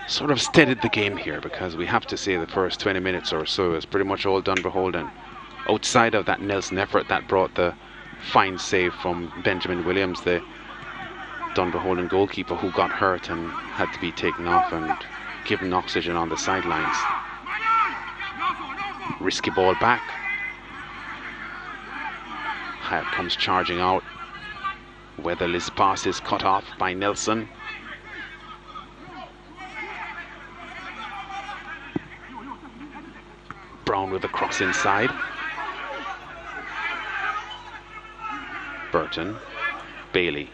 sort of steadied the game here, because we have to say the first 20 minutes or so is pretty much all Dunbeholden. Outside of that Nelson effort that brought the fine save from Benjamin Williams, the Dunbeholden goalkeeper who got hurt and had to be taken off and given oxygen on the sidelines. Risky ball back. Hyatt comes charging out. Weatherly's pass is cut off by Nelson. Brown with the cross inside. Burton. Bailey.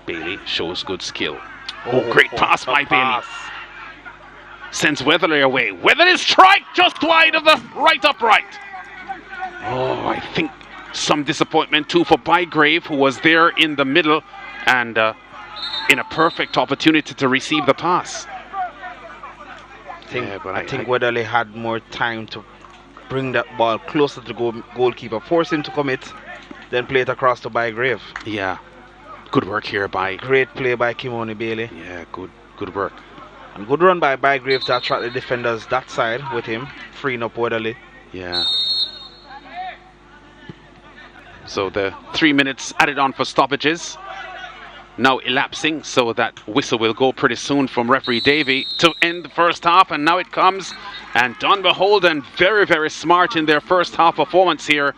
Bailey shows good skill. Oh, great pass by Bailey. Sends Weatherly away. Weatherly's strike just wide of the right upright. Oh, I think some disappointment too for Bygrave, who was there in the middle and in a perfect opportunity to receive the pass. I think Weatherly had more time to bring that ball closer to the goalkeeper, force him to commit, then play it across to Bygrave. Yeah, good work here by... Great play by Kimoni Bailey. Yeah, good work. And good run by Bygrave to attract the defenders that side with him, freeing up Weatherly. Yeah. So the 3 minutes added on for stoppages now elapsing, so that whistle will go pretty soon from referee Davy to end the first half, and now it comes. And Dunbeholden very, very smart in their first half performance here.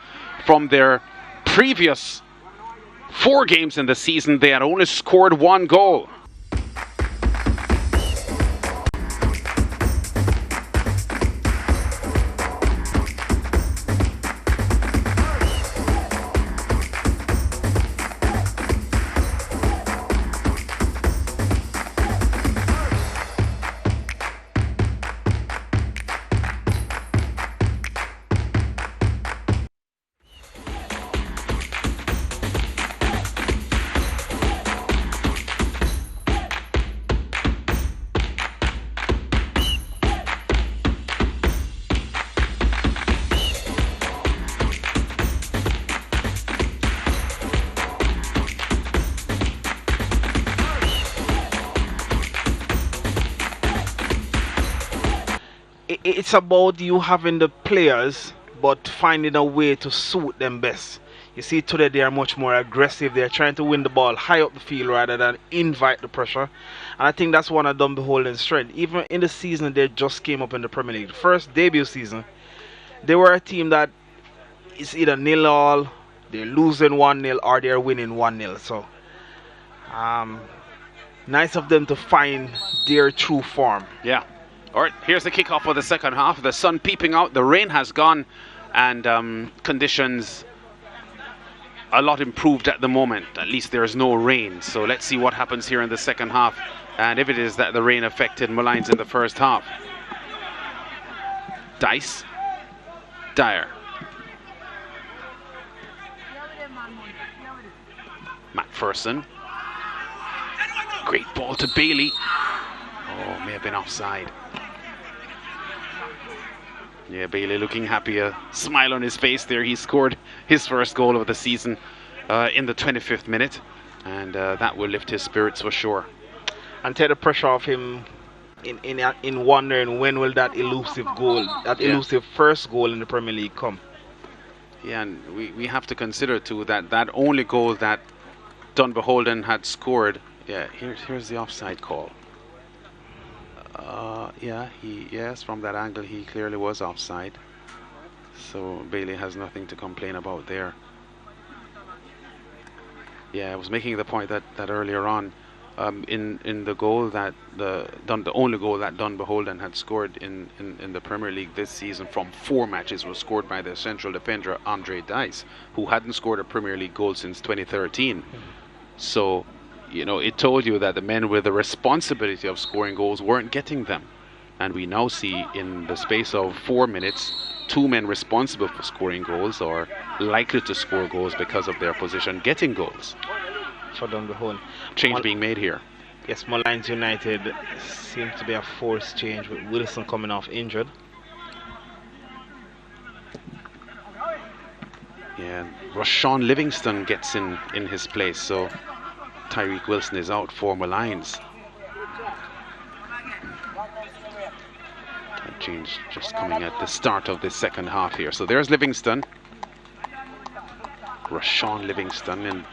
From their previous 4 games in the season, they had only scored 1 goal. It's about you having the players but finding a way to suit them best. You see today they are much more aggressive. They're trying to win the ball high up the field rather than invite the pressure. And I think that's one of Dunbeholden's strength. Even in the season they just came up in the Premier League, the first debut season, they were a team that is either 0-all, they're losing 1-0 or they're winning 1-0. So nice of them to find their true form. Yeah. All right, here's the kickoff of the second half. The sun peeping out, the rain has gone, and conditions a lot improved at the moment. At least there is no rain. So let's see what happens here in the second half, and if it is that the rain affected Molynes in the first half. Dice. Dyer. McPherson. Great ball to Bailey. Oh, may have been offside. Yeah, Bailey looking happy, a smile on his face there. He scored his first goal of the season in the 25th minute, and that will lift his spirits for sure. And take the pressure off him in wondering when will that elusive goal, that elusive first goal in the Premier League come. Yeah, and we have to consider too that only goal that Dunbeholden had scored. Yeah, here's the offside call. Yes, from that angle he clearly was offside. So Bailey has nothing to complain about there. Yeah, I was making the point that earlier on, in the goal that the only goal that Dunbeholden had scored in the Premier League this season from 4 matches was scored by the central defender Andre Dice, who hadn't scored a Premier League goal since 2013. So, you know, it told you that the men with the responsibility of scoring goals weren't getting them. And we now see in the space of 4 minutes, 2 men responsible for scoring goals or likely to score goals because of their position getting goals. For Dunbeholden. Change being made here. Yes, Molynes United seems to be a forced change with Wilson coming off injured. Yeah, Rashawn Livingston gets in his place, so Tyreek Wilson is out for Molynes. That change just coming at the start of the second half here. So there's Livingston. Rashawn Livingston, and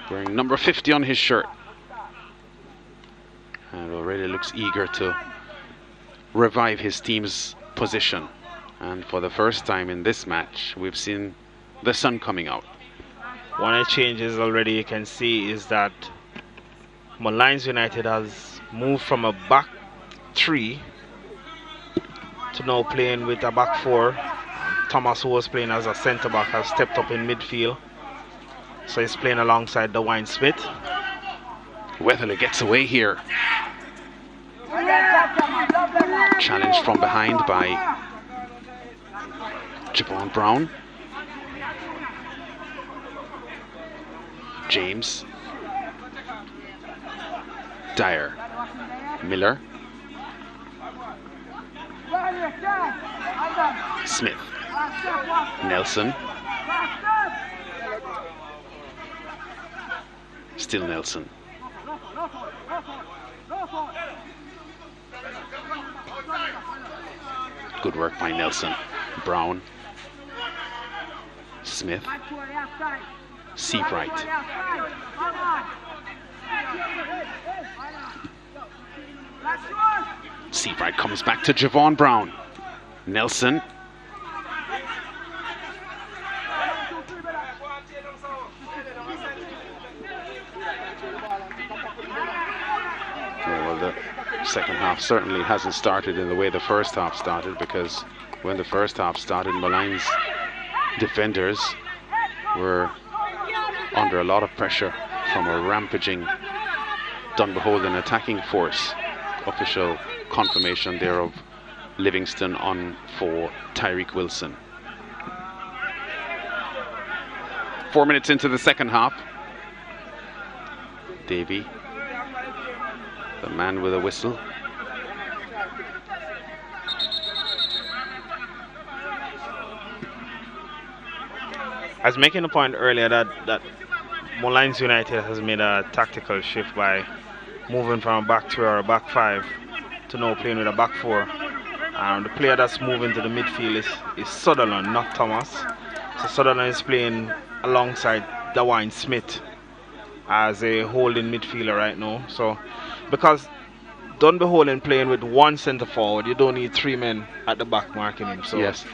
wearing number 50 on his shirt. And already looks eager to revive his team's position. And for the first time in this match, we've seen the sun coming out. One of the changes already you can see is that Molynes United has moved from a back 3 to now playing with a back 4. Thomas, who was playing as a centre back, has stepped up in midfield. So he's playing alongside Dwayne Smith. Weatherly gets away here. Challenged from behind by Javon Brown. James. Dyer. Miller. Smith. Nelson. Still Nelson. Good work by Nelson. Brown. Smith. Seabright. Seabright comes back to Javon Brown. Nelson. Well, the second half certainly hasn't started in the way the first half started, because when the first half started, Molynes defenders were under a lot of pressure from a rampaging Dunbeholden attacking force. Official confirmation there of Livingston on for Tyreek Wilson. 4 minutes into the second half. Davy, the man with a whistle. I was making a point earlier that Molynes United has made a tactical shift by moving from a back 3 or a back 5 to now playing with a back 4. The player that's moving to the midfield is Sutherland, not Thomas. So Sutherland is playing alongside Dwayne Smith as a holding midfielder right now. So because Dunbeholden playing with 1 centre forward, you don't need 3 men at the back marking him. So yes,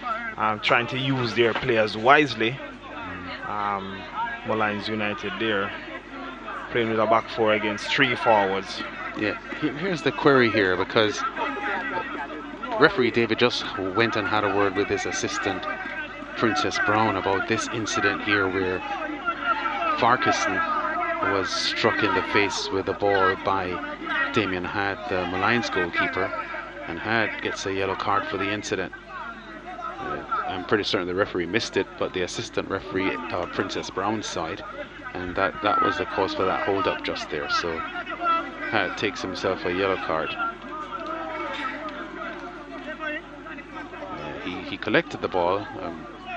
trying to use their players wisely. Molynes United there, playing with a back four against 3 forwards. Yeah, here's the query here, because referee David just went and had a word with his assistant Princess Brown about this incident here where Farquharson was struck in the face with a ball by Damien Hatt, the Molynes goalkeeper, and Hatt gets a yellow card for the incident. I'm pretty certain the referee missed it, but the assistant referee, Princess Brown's side, and that was the cause for that hold up just there. So Hatt takes himself a yellow card. He collected the ball.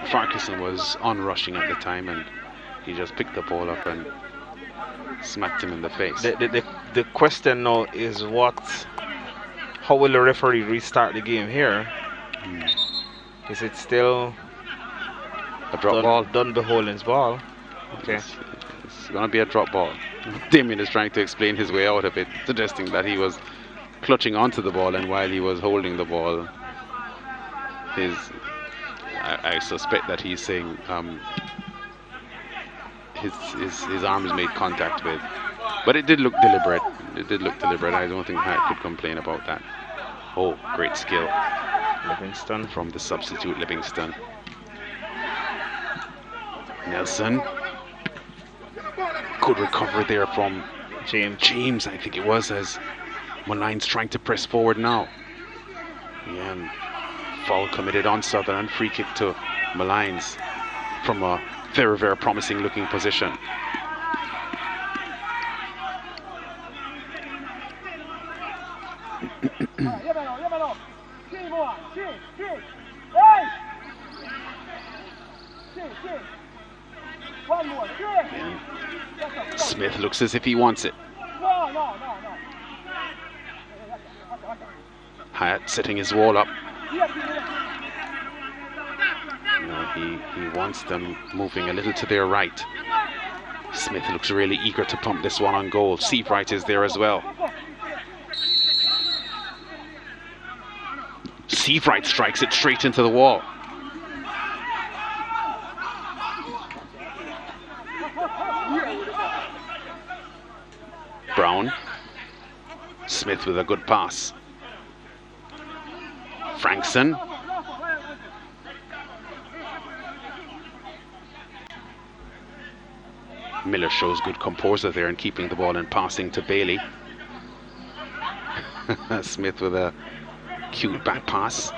Farquharson was on-rushing at the time, and he just picked the ball up and smacked him in the face. The question now is how will the referee restart the game here? Is it still a drop ball? Dunbeholden's ball. Okay. It's going to be a drop ball. Damien is trying to explain his way out of it, suggesting that he was clutching onto the ball, and while he was holding the ball, I suspect that he's saying his arms made contact with, but it did look deliberate. I don't think Hatt could complain about that. Oh, great skill, Livingston from the substitute Livingston. Nelson, good recovery there from James, I think it was, as Molynes trying to press forward now. And foul committed on Southern, free kick to Molynes from a very, very promising looking position. Smith looks as if he wants it. Hatt setting his wall up. He wants them moving a little to their right. Smith looks really eager to pump this one on goal. Seabright is there as well. Seabright strikes it straight into the wall. Brown. Smith with a good pass. Frankson. Miller shows good composure there in keeping the ball and passing to Bailey. Smith with a cute back pass.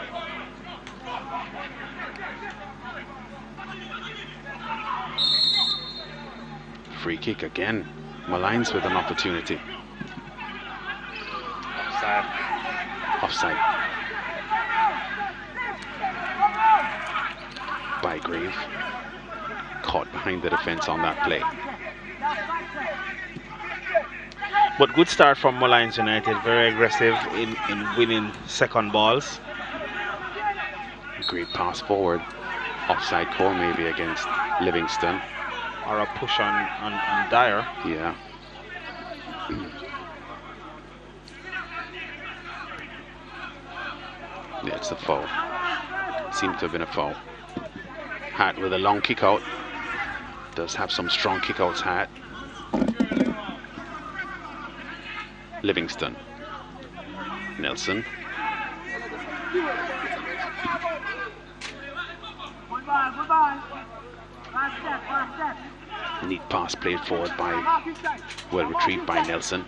Free kick again. Molynes with an opportunity. Offside. Bygrave caught behind the defense on that play. But good start from Molynes United, very aggressive in winning second balls. Great pass forward. Offside call maybe against Livingston. Or a push on Dyer. Yeah. Yeah, it's a foul. Seemed to have been a foul. Hatt with a long kick out. Does have some strong kick outs, Hatt. Livingston. Nelson. Neat pass played forward well retrieved by Nelson.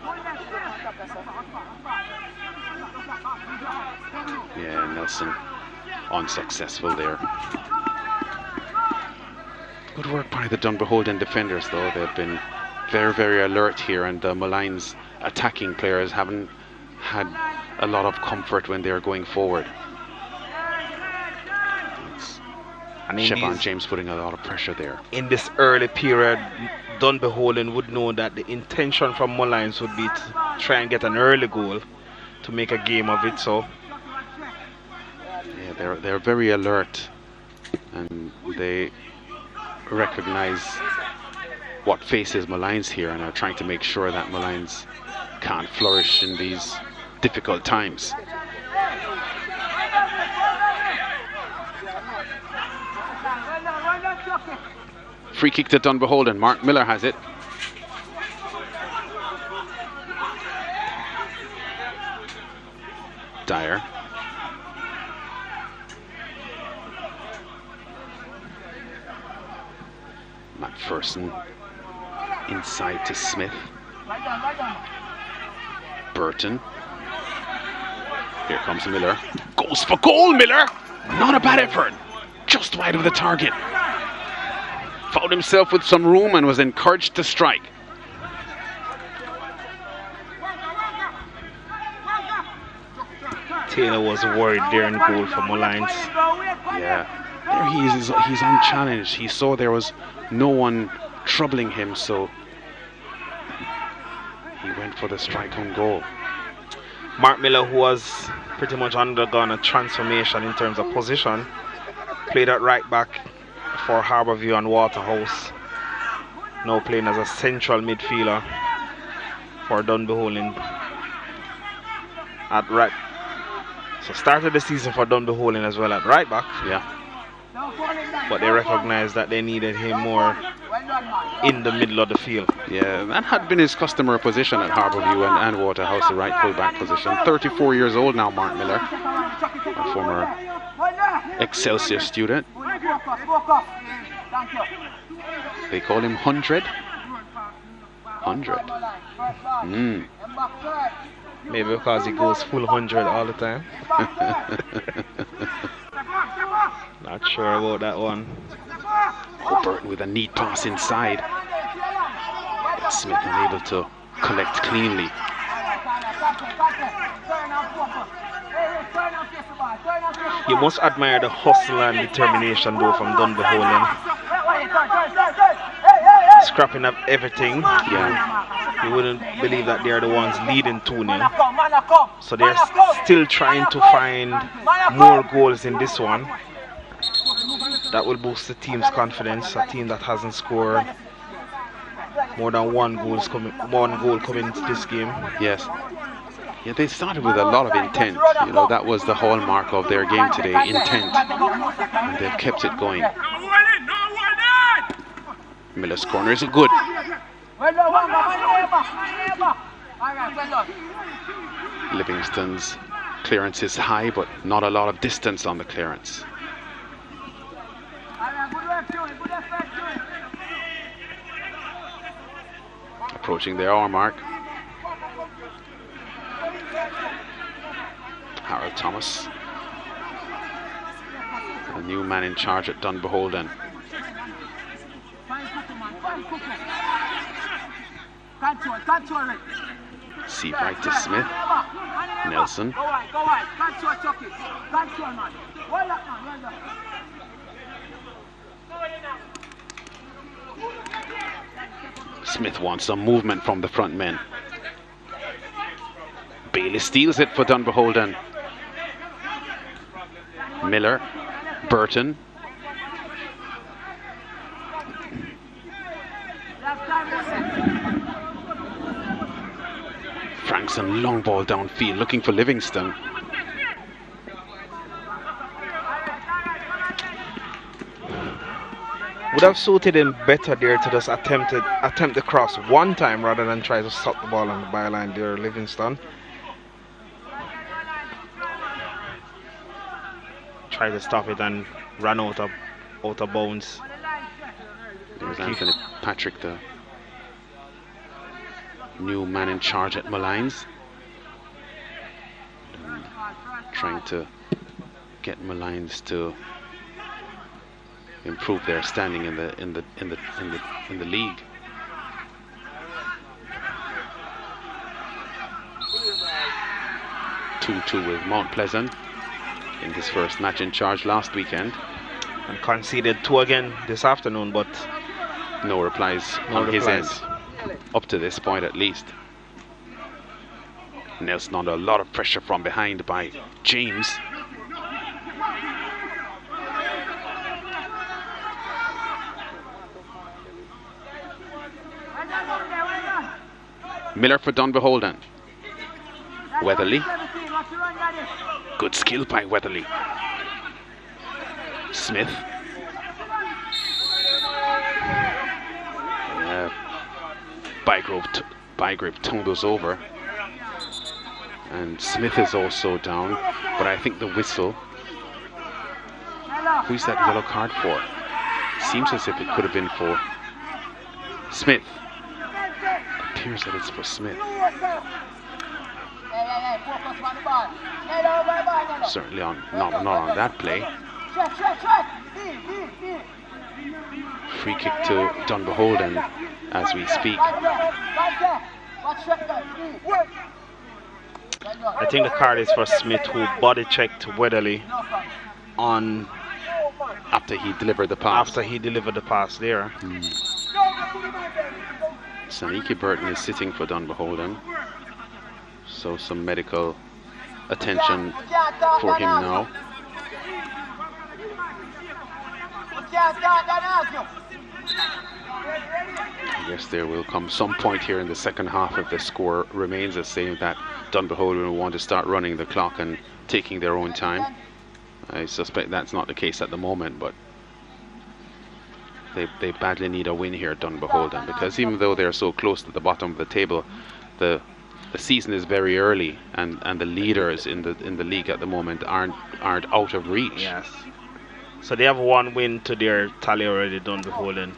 Yeah, Nelson unsuccessful there. Good work by the Dunbeholden defenders though. They've been very, very alert here, and the Molynes attacking players haven't had a lot of comfort when they're going forward. Siobhan James putting a lot of pressure there. In this early period, Dunbeholden would know that the intention from Molynes would be to try and get an early goal to make a game of it. So yeah, they're very alert, and they recognize what faces Molynes here, and are trying to make sure that Molynes can't flourish in these difficult times. Free kick to Dunbeholden. Mark Miller has it. Dyer. McPherson inside to Smith. Burton. Here comes Miller. Goes for goal, Miller! Not a bad effort. Just wide of the target. Found himself with some room and was encouraged to strike. Taylor was worried there in goal for Molynes. Yeah, there he is. He's unchallenged. He saw there was no one troubling him, so he went for the strike on goal. Mark Miller, who has pretty much undergone a transformation in terms of position, played at right back for Harbourview and Waterhouse. Now playing as a central midfielder for Dunbeholden at right. So started the season for Dunbeholden as well at right back. Yeah. But they recognized that they needed him more in the middle of the field. Yeah, that had been his customary position at Harbourview and Waterhouse, the right full-back position. 34 years old now, Mark Miller, a former Excelsior student. They call him 100. 100. Maybe because he goes full 100 all the time. Not sure about that one. Burton with a neat pass inside. But Smith unable to collect cleanly. You must admire the hustle and determination though from Dunbeholden. Scrapping up everything. Yeah. You wouldn't believe that they're the ones leading 2-0. So they're still trying to find more goals in this one. That will boost the team's confidence. A team that hasn't scored more than one goal coming into this game. Yes. Yeah, they started with a lot of intent. You know, that was the hallmark of their game today, intent. And they've kept it going. Miller's corner is good. Livingston's clearance is high, but not a lot of distance on the clearance. Approaching their hour mark. Harold Thomas, the new man in charge at Dunbeholden. Seabright to Smith. Nelson. Smith wants some movement from the front men. Bailey steals it for Dunbeholden. Miller, Burton. Frankson, long ball downfield, looking for Livingston. Would have suited him better there to just attempt the cross one time rather than try to stop the ball on the byline there, Livingston. Try to stop it and run out of bounds. There's Anthony Patrick, the new man in charge at Molynes, trying to get Molynes to improve their standing in the league. Two with Mount Pleasant in his first match in charge last weekend, and conceded 2 again this afternoon, but no replies on his end up to this point, at least. Nelson under a lot of pressure from behind by James. Miller for Dunbeholden. Weatherly. Good skill by Weatherly. Smith. Bygrave tumbles over. And Smith is also down, but I think the whistle. Who's that yellow card for? Seems as if it could have been for Smith. Appears that it's for Smith. Certainly not on that play. Free kick to Dunbeholden as we speak. I think the card is for Smith, who body checked Weatherly on after he delivered the pass. There. Saniki Burton is sitting for Dunbeholden, so some medical attention for him now. I guess there will come some point here in the second half if the score remains the same that Dunbeholden will want to start running the clock and taking their own time. I suspect that's not the case at the moment, but they badly need a win here, Dunbeholden, because even though they're so close to the bottom of the table, the season is very early, and the leaders in the league at the moment aren't out of reach. Yes. So they have one win to their tally already, Dunbeholden.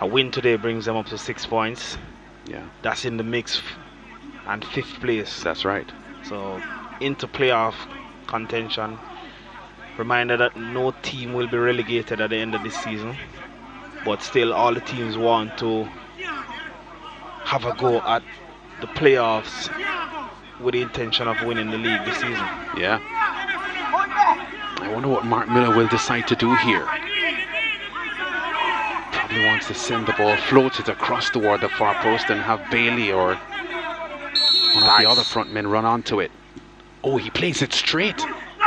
A win today brings them up to 6 points. Yeah. That's in the mix and 5th place. That's right. So into playoff contention. Reminder that no team will be relegated at the end of this season, but still all the teams want to have a go at the playoffs with the intention of winning the league this season. Yeah. I wonder what Mark Miller will decide to do here. Probably wants to send the ball floated across toward the far post and have Bailey or one of the other front men run onto it. Oh, he plays it straight.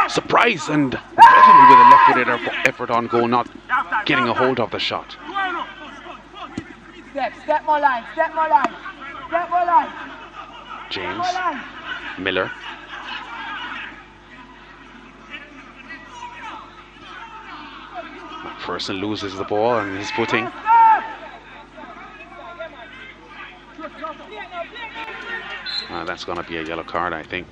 Surprise, and Weatherly with a left-footed effort on goal, not getting a hold of the shot. Step more line. James Miller. McPherson loses the ball and his footing. That's going to be a yellow card, I think.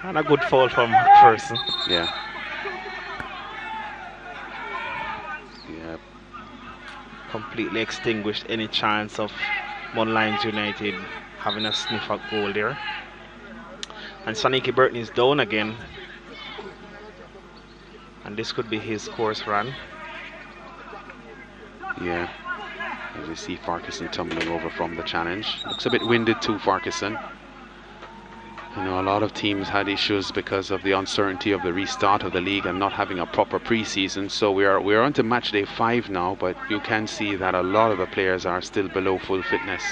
And a good foul from McPherson. Yeah. Completely extinguished any chance of Molynes United having a sniff at goal there. And Saniki Burton is down again. And this could be his course run. Yeah. As we see Farquharson tumbling over from the challenge. Looks a bit winded too, Farquharson. You know, a lot of teams had issues because of the uncertainty of the restart of the league and not having a proper pre-season. So we're on to match day 5 now, but you can see that a lot of the players are still below full fitness.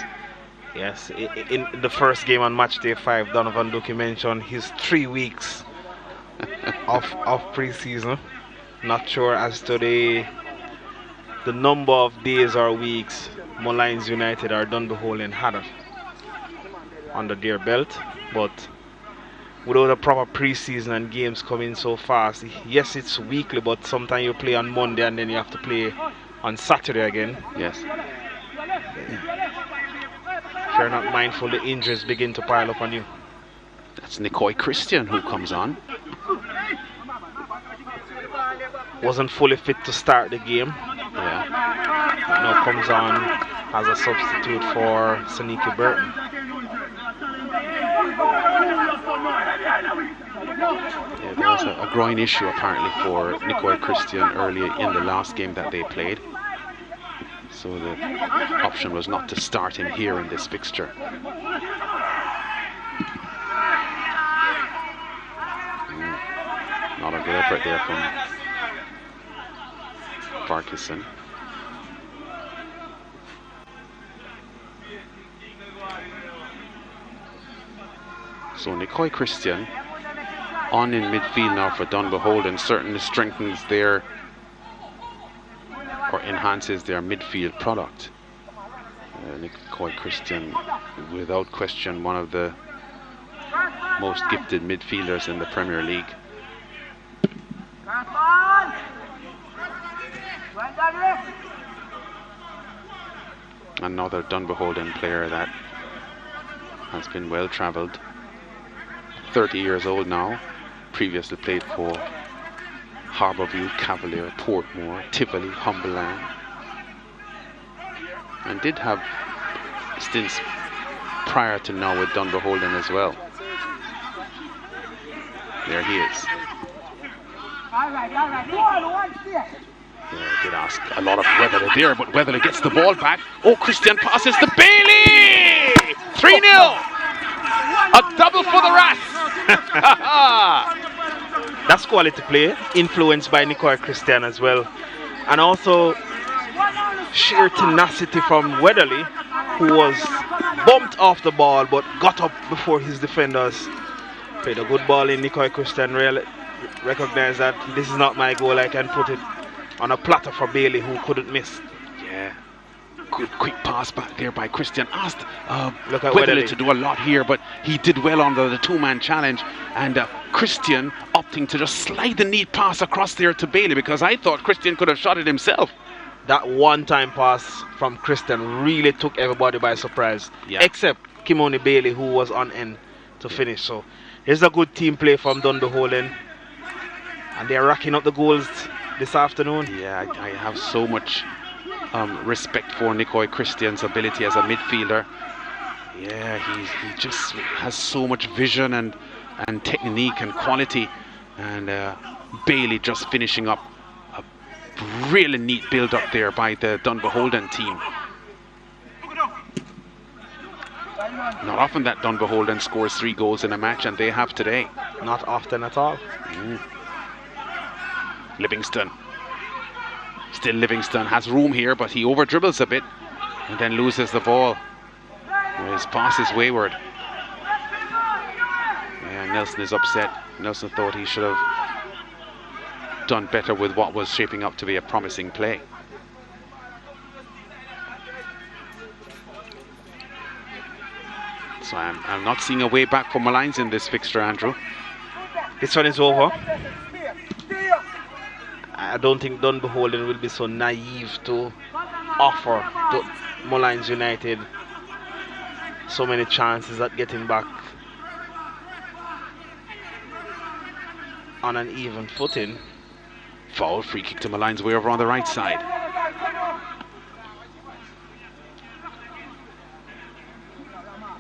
Yes, in the first game on match day 5, Donovan Duke mentioned his 3 weeks of pre-season. Not sure as to the number of days or weeks Molynes United or Dunbeholden had under their belt, but without a proper pre-season and games coming so fast, yes, it's weekly, but sometimes you play on Monday and then you have to play on Saturday again. Yes. If you're not mindful, the injuries begin to pile up on you. That's Nicoy Christian who comes on. Wasn't fully fit to start the game. Yeah. Now comes on as a substitute for Saniki Burton. Yeah, there was a groin issue apparently for Nicoy Christian early in the last game that they played. So the option was not to start him here in this fixture. Not a good effort there from Farquharson. So Nicoy Christian on in midfield now for Dunbeholden certainly strengthens their or enhances their midfield product. Nicoy Christian, without question, one of the most gifted midfielders in the Premier League. Another Dunbeholden player that has been well travelled. 30 years old now. Previously played for Harbourview, Cavalier, Portmore, Tivoli, Humberland. And did have stints prior to now with Dunbeholden as well. There he is. Yeah, did ask a lot of Weatherly there, but Weatherly gets the ball back. Oh, Christian passes to Bailey! 3-0! A double for the Rats! That's quality play, influenced by Nicoy Christian as well. And also sheer tenacity from Weatherly, who was bumped off the ball but got up before his defenders. Played a good ball in. Nicoy Christian recognized that this is not my goal, I can put it on a platter for Bailey, who couldn't miss. Yeah, good quick pass back there by Christian. Asked Look at Weatherly to do a lot here, but he did well under the two-man challenge. And Christian opting to just slide the neat pass across there to Bailey, because I thought Christian could have shot it himself. That one-time pass from Christian really took everybody by surprise, except Kimoni Bailey, who was on end to finish. So here's a good team play from Dunbeholden, and they're racking up the goals this afternoon. Yeah, I have so much respect for Nicoy Christian's ability as a midfielder. Yeah, he just has so much vision and technique and quality. And Bailey just finishing up a really neat build up there by the Dunbeholden team. Not often that Dunbeholden scores 3 goals in a match, and they have today. Not often at all. Livingston. Still Livingston has room here, but he over dribbles a bit and then loses the ball. His pass is wayward. Yeah, Nelson is upset. Nelson thought he should have done better with what was shaping up to be a promising play. So I'm not seeing a way back for Molynes in this fixture, Andrew. This one is over. I don't think Dunbeholden will be so naive to offer Molynes United so many chances at getting back on an even footing. Foul, free kick to Molynes way over on the right side.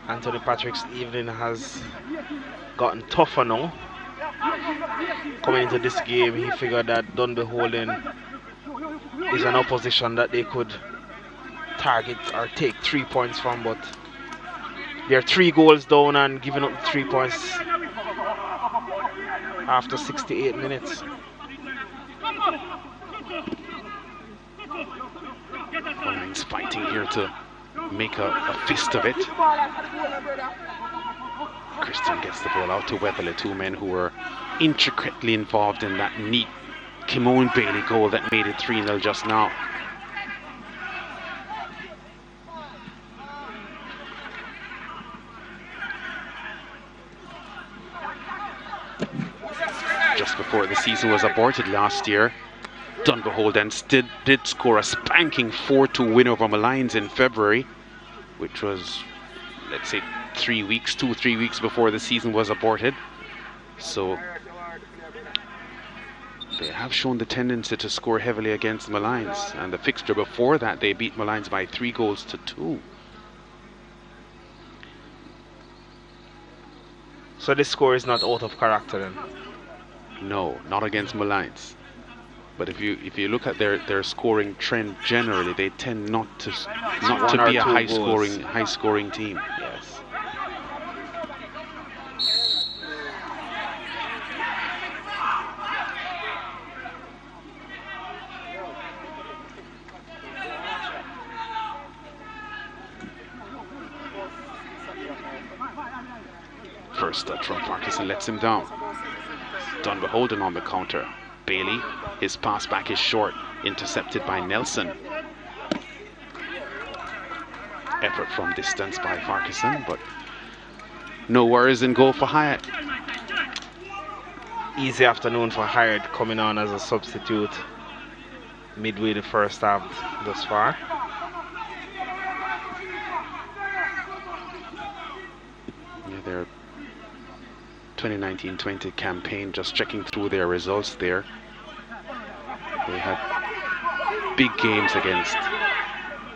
Anthony Patrick's evening has gotten tougher now. Coming into this game, he figured that Dunbeholden is an opposition that they could target or take 3 points from, but they're 3 goals down and giving up 3 points after 68 minutes. Molynes fighting here to make a fist of it. Christian gets the ball out to Weatherly, 2 men who were intricately involved in that neat Kimon Bailey goal that made it 3-0 just now. Just before the season was aborted last year, Dunbeholden did score a spanking 4-2 win over Molynes in February, which was, let's say, 2 or 3 weeks before the season was aborted. So they have shown the tendency to score heavily against Molynes, and the fixture before that they beat Molynes by 3 goals to 2. So this score is not out of character then? No, not against Molynes. But if you look at their scoring trend generally, they tend not to be a high scoring team. Yes. First touch from Farquharson lets him down. Dunbeholden on the counter. Bailey, his pass back is short, intercepted by Nelson. Effort from distance by Farquharson, but no worries in goal for Hyatt. Easy afternoon for Hyatt, coming on as a substitute midway the first half thus far. 2019-20 campaign. Just checking through their results there. They had big games against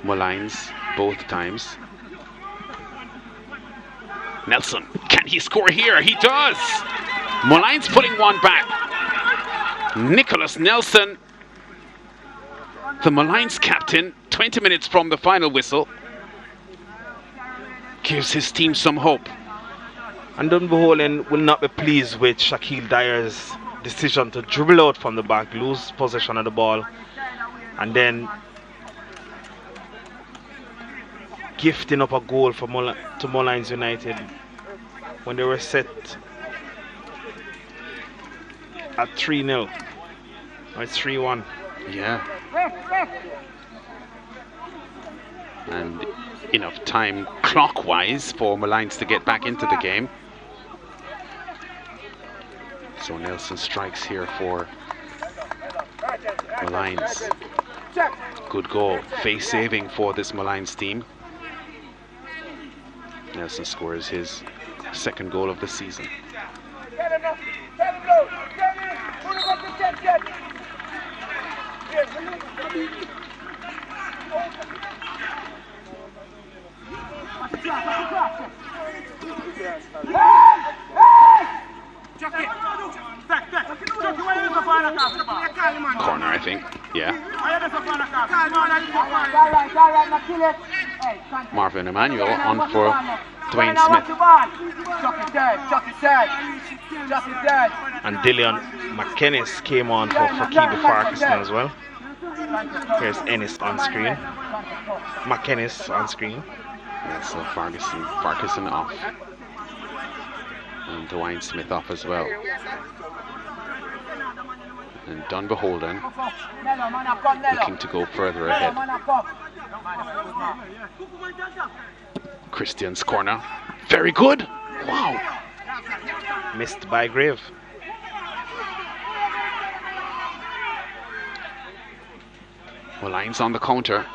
Molynes both times. Nelson, can he score here? He does! Molynes putting one back. Nicholas Nelson, the Molynes captain, 20 minutes from the final whistle, gives his team some hope. And Dunbeholden will not be pleased with Shaquille Dyer's decision to dribble out from the back, lose possession of the ball, and then gifting up a goal for to Molynes United when they were set at 3-0. Or it's 3-1. Yeah. And enough time clockwise for Molynes to get back into the game. So Nelson strikes here for Molynes. Good goal. Face saving for this Molynes team. Nelson scores his second goal of the season. Corner, I think. Yeah. Marvin Emmanuel on for Dwayne Smith. And Dillion McKennis came on for Kibi Farquharson as well. Here's Ennis on screen. McKennis on screen. Yeah, so Farquharson off. And Dwayne Smith off as well. And Dunbeholden looking to go further ahead. Christian's corner. Very good. Wow. Missed by Grave. Molynes on the counter.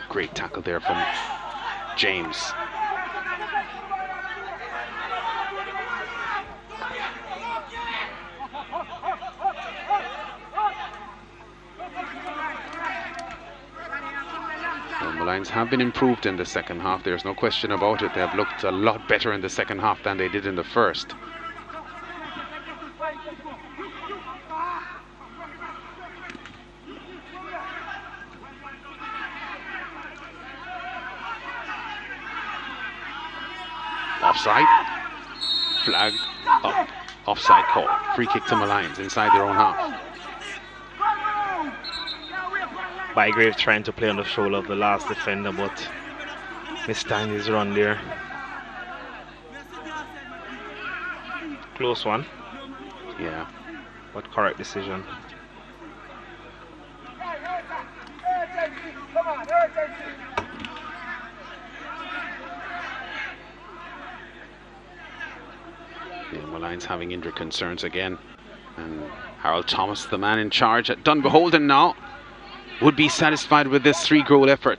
Great tackle there from James. Molynes have been improved in the second half. There's no question about it. They have looked a lot better in the second half than they did in the first. Offside. Flag up. Offside call. Free kick to Molynes inside their own half. Bygrave trying to play on the shoulder of the last defender, but mistimed his run there. Close one. Yeah. But correct decision. Yeah, Molynes having injury concerns again. And Harold Thomas, the man in charge at Dunbeholden now, would be satisfied with this 3-goal effort.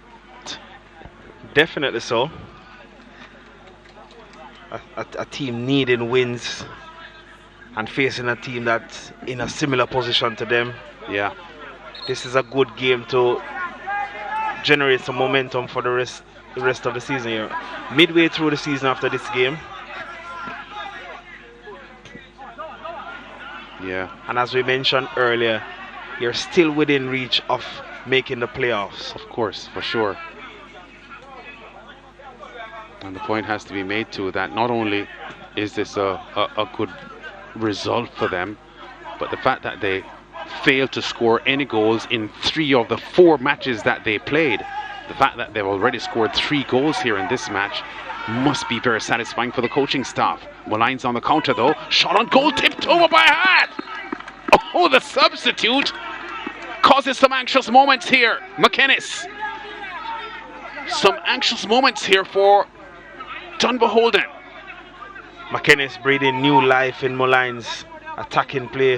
Definitely so. A team needing wins and facing a team that's in a similar position to them. Yeah. This is a good game to generate some momentum for the rest of the season here. Midway through the season after this game. Yeah. And as we mentioned earlier, you're still within reach of making the playoffs. Of course, for sure. And the point has to be made too that not only is this a good result for them, but the fact that they failed to score any goals in 3 of the 4 matches that they played, the fact that they've already scored 3 goals here in this match must be very satisfying for the coaching staff. Molynes on the counter though, shot on goal, tipped over by Hat. Oh, the substitute causes some anxious moments here. McKennis. Some anxious moments here for Dunbeholden. McKennis breathing new life in Molynes attacking play.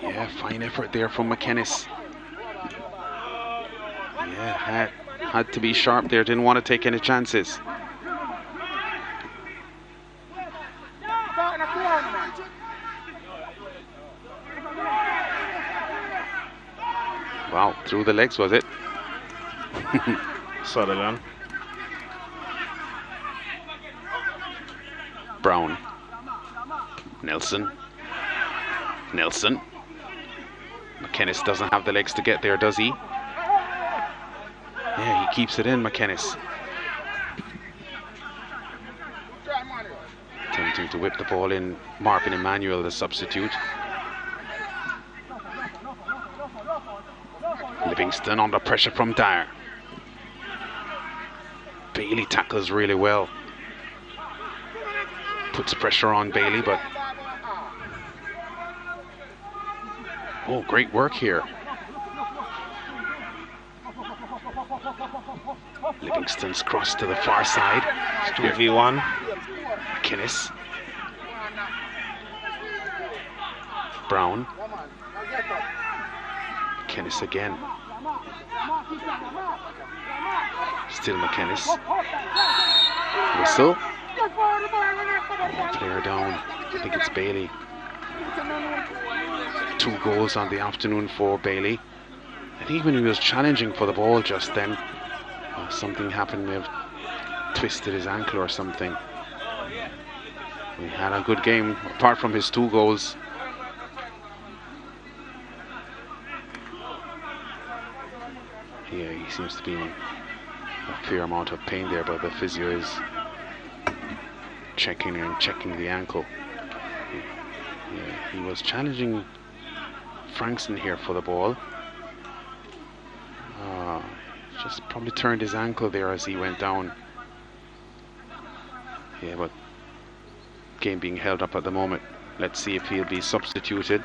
Yeah, fine effort there from McKennis. Yeah, had to be sharp there, didn't want to take any chances. Wow, through the legs, was it? Sutherland. Brown. Nelson. McKennis doesn't have the legs to get there, does he? Yeah, he keeps it in, McKennis. Attempting to whip the ball in. Marvin Emmanuel, the substitute. Livingston under pressure from Dyer. Bailey tackles really well. Puts pressure on Bailey, but... Oh, great work here. Livingston's cross to the far side. 2v1. McInnes. Brown. McInnes again. Still McInnes. Whistle. Oh, player down. I think it's Bailey. 2 goals on the afternoon for Bailey. I think when he was challenging for the ball just then, something happened, may have twisted his ankle or something. He had a good game, apart from his 2 goals. Yeah, he seems to be in a fair amount of pain there, but the physio is checking the ankle. Yeah, he was challenging Frankson here for the ball. Just probably turned his ankle there as he went down. Yeah, but game being held up at the moment. Let's see if he'll be substituted,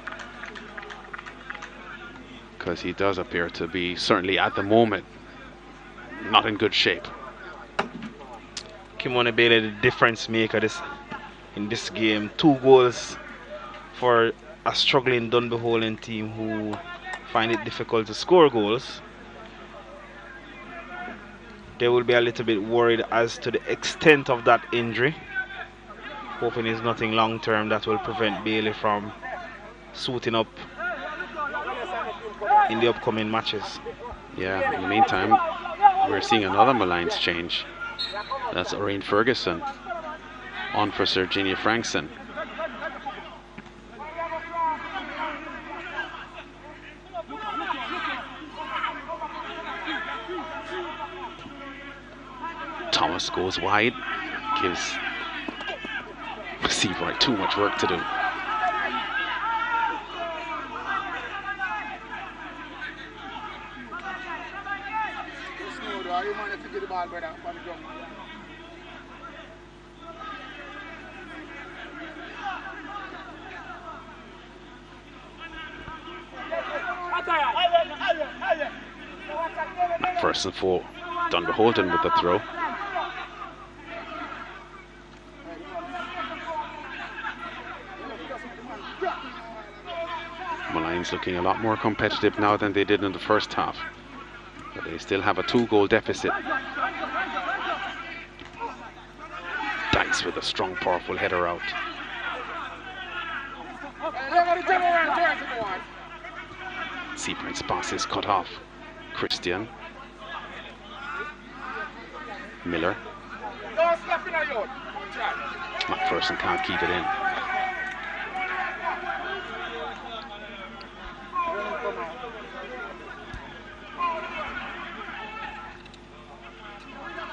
because he does appear to be, certainly at the moment, not in good shape. Kimone Bailey, the difference maker in this game. 2 goals for a struggling Dunbeholden team who find it difficult to score goals. They will be a little bit worried as to the extent of that injury. Hoping it's nothing long term that will prevent Bailey from suiting up in the upcoming matches. Yeah, in the meantime, we're seeing another Molynes change. That's Orain Ferguson on for Serginia Frankson. Thomas goes wide, gives Seabright too much work to do. McPherson for Dunbeholden with the throw. Molynes looking a lot more competitive now than they did in the first half, but they still have a 2-goal deficit. Dice with a strong, powerful header out. Seabright's pass is cut off. Christian. Miller. McPherson can't keep it in.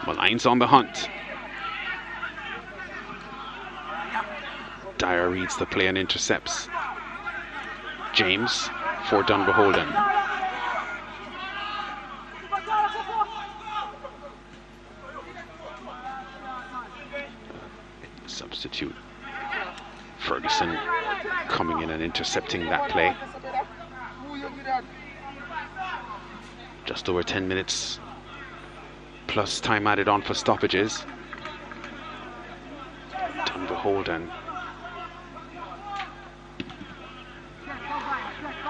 Molynes on the hunt. Dyer reads the play and intercepts. James for Dunbeholden. Substitute Ferguson coming in and intercepting that play. Just over 10 minutes plus time added on for stoppages. Dunbeholden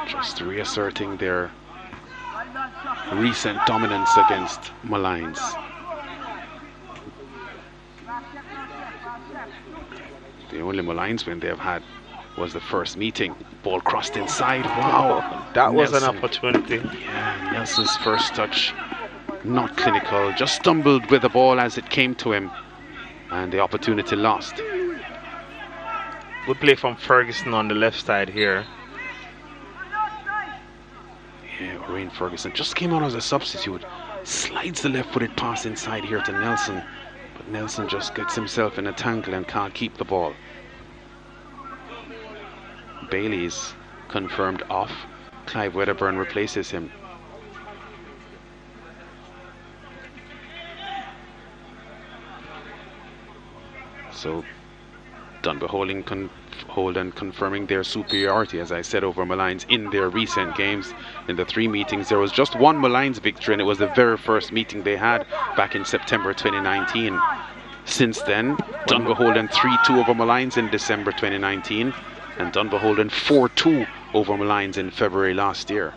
just reasserting their recent dominance against Molynes. The only Molynes win they have had was the first meeting. Ball crossed inside. Wow, that was an Nelson. opportunity. Yeah, Nelson's first touch, not clinical, just stumbled with the ball as it came to him, and the opportunity lost. Good play from Ferguson on the left side here. Yeah, Rain Ferguson just came on as a substitute, slides the left-footed pass inside here to Nelson, but Nelson just gets himself in a tangle and can't keep the ball. Bailey's confirmed off. Clive Wedderburn replaces him. So Dunbeholden confirming their superiority, as I said, over Molynes in their recent games. In the 3 meetings, there was just one Molynes victory, and it was the very first meeting they had back in September 2019. Since then, Dunbeholden 3-2 over Molynes in December 2019, and Dunbeholden 4-2 over Molynes in February last year.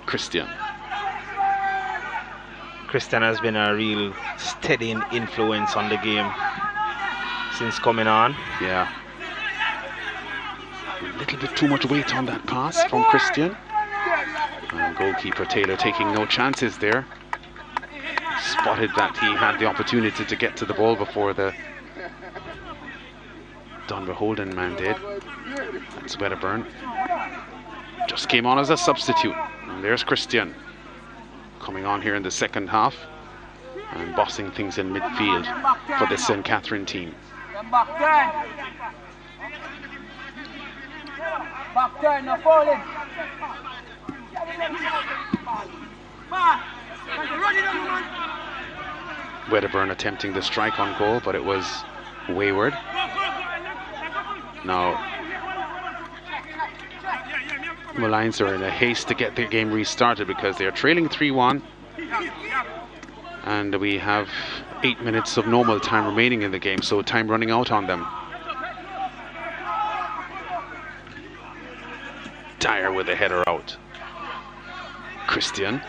Christian has been a real steady influence on the game since coming on. Yeah. A little bit too much weight on that pass from Christian. And goalkeeper Taylor taking no chances there. Spotted that he had the opportunity to get to the ball before the Dunbeholden man did. That's Wedderburn. Just came on as a substitute. And there's Christian coming on here in the second half and bossing things in midfield for the St. Catherine team. Wedderburn attempting the strike on goal, but it was wayward. Now Molynes are in a haste to get their game restarted because they're trailing 3-1, and we have 8 minutes of normal time remaining in the game, so time running out on them. Dyer with a header out. Christian.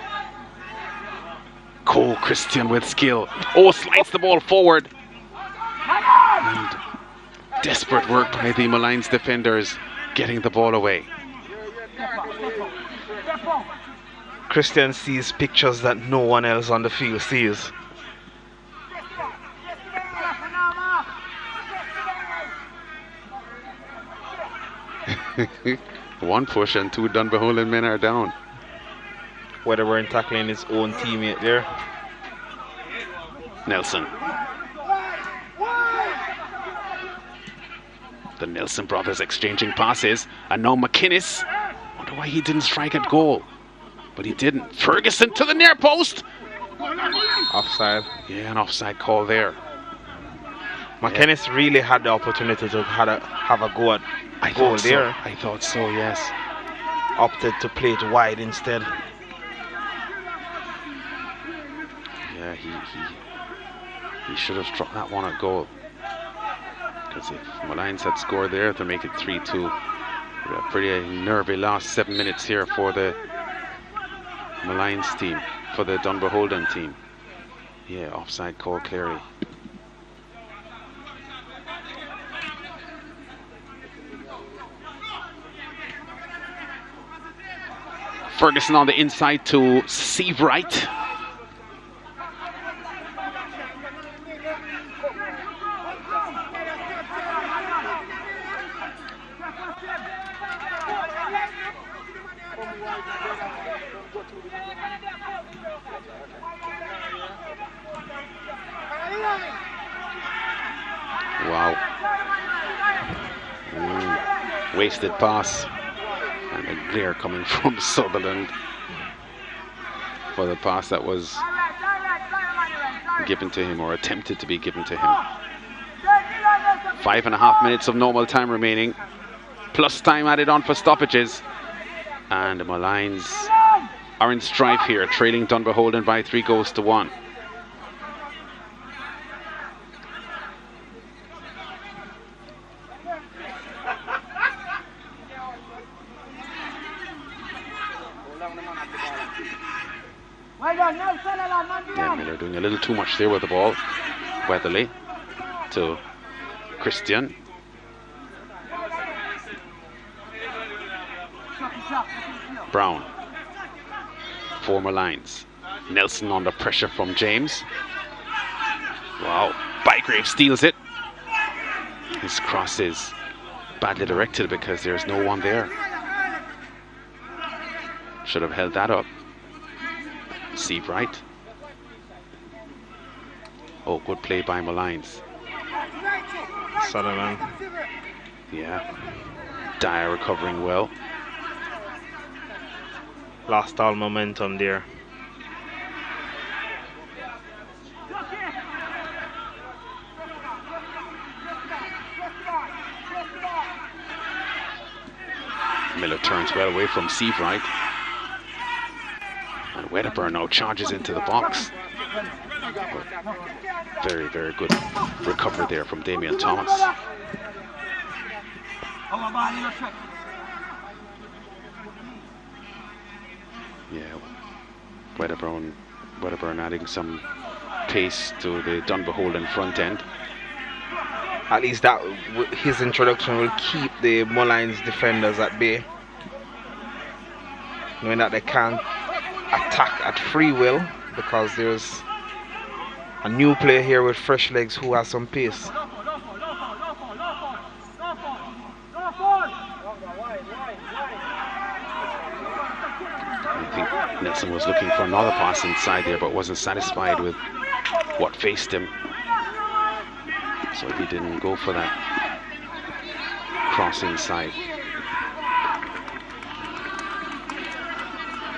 Cole Christian with skill. Oh, slides the ball forward. And desperate work by the Molynes defenders getting the ball away. Christian sees pictures that no one else on the field sees. One push and 2 Dunbeholden men are down. Wedderburn tackling his own teammate there. Nelson. The Nelson brothers exchanging passes, and now McInnes. Wonder why he didn't strike at goal, but he didn't. Ferguson to the near post. Offside. Yeah, an offside call there. McInnes really had the opportunity to have a go at goal there. I thought so, yes. Opted to play it wide instead. Yeah, he should have struck that one at goal. Because if Molynes had scored there to make it 3-2, a pretty nervy last 7 minutes here for the Molynes team, for the Dunbeholden team. Yeah, offside call clearly. Ferguson on the inside to Seavright. Wow. Wasted pass. And a glare coming from Sutherland for the pass that was given to him, or attempted to be given to him. 5.5 minutes of normal time remaining, plus time added on for stoppages. And the Molynes are in strife here, trailing Dunbeholden by 3-1. Yeah, Miller doing a little too much there with the ball. Weatherly to Christian. Brown. For Molynes. Nelson under pressure from James. Wow. Bygrave steals it. His cross is badly directed because there's no one there. Should have held that up. Steve Wright. Oh, good play by Molynes. Sutherland. Yeah. Dyer recovering well. Lost all momentum there. Miller turns well away from Seavright. And Wedderburn now charges into the box. But very, very good recovery there from Damian Thomas. Yeah, Wedderburn adding some pace to the Dunbeholden front end. At least that his introduction will keep the Molynes defenders at bay, knowing that they can't attack at free will because there's a new player here with fresh legs who has some pace. I think Nelson was looking for another pass inside there, but wasn't satisfied with what faced him. So he didn't go for that cross inside.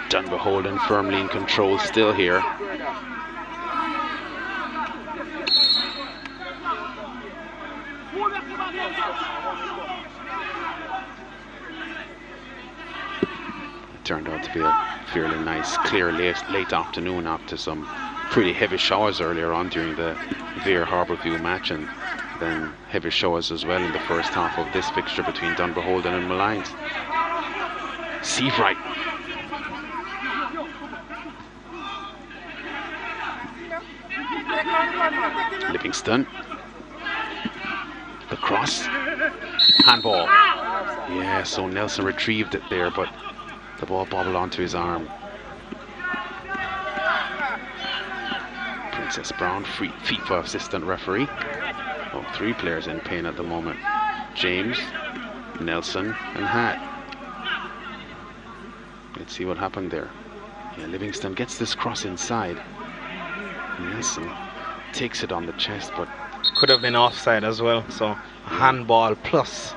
Dunbeholden firmly in control still here. It turned out to be a fairly nice, clear late afternoon after some pretty heavy showers earlier on during the Vere Harbourview match, and then heavy showers as well in the first half of this fixture between Dunbeholden and Molynes. Seavright. Livingston. The cross. Handball. Yeah, so Nelson retrieved it there, but the ball bobbled onto his arm. Princess Brown, FIFA assistant referee. Oh, 3 players in pain at the moment. James, Nelson, and Hat. Let's see what happened there. Yeah, Livingston gets this cross inside. Nelson takes it on the chest, but could have been offside as well. So handball plus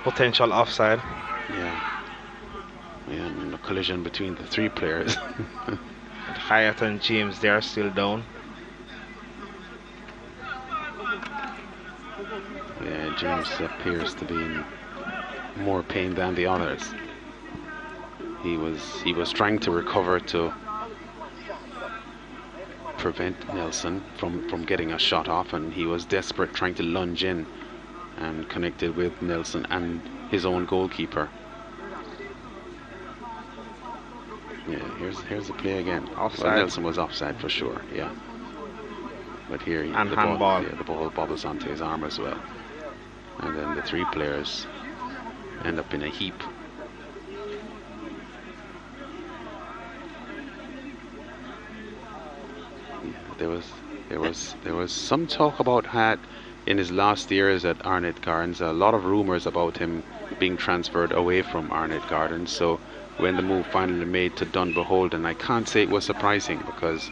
potential offside. Yeah, and a collision between the 3 players. Hyatt and James, they are still down. Yeah, James appears to be in more pain than the others. He was trying to recover to prevent Nelson from getting a shot off, and he was desperate, trying to lunge in and connected with Nelson and his own goalkeeper. Yeah, here's the play again. Offside. Well, Nelson was offside for sure, yeah. But here and the handball. the ball bobbles onto his arm as well. And then the 3 players end up in a heap. Yeah, there was some talk about Hat in his last years at Arnett Gardens. A lot of rumors about him being transferred away from Arnett Gardens. So when the move finally made to Dunbeholden, I can't say it was surprising, because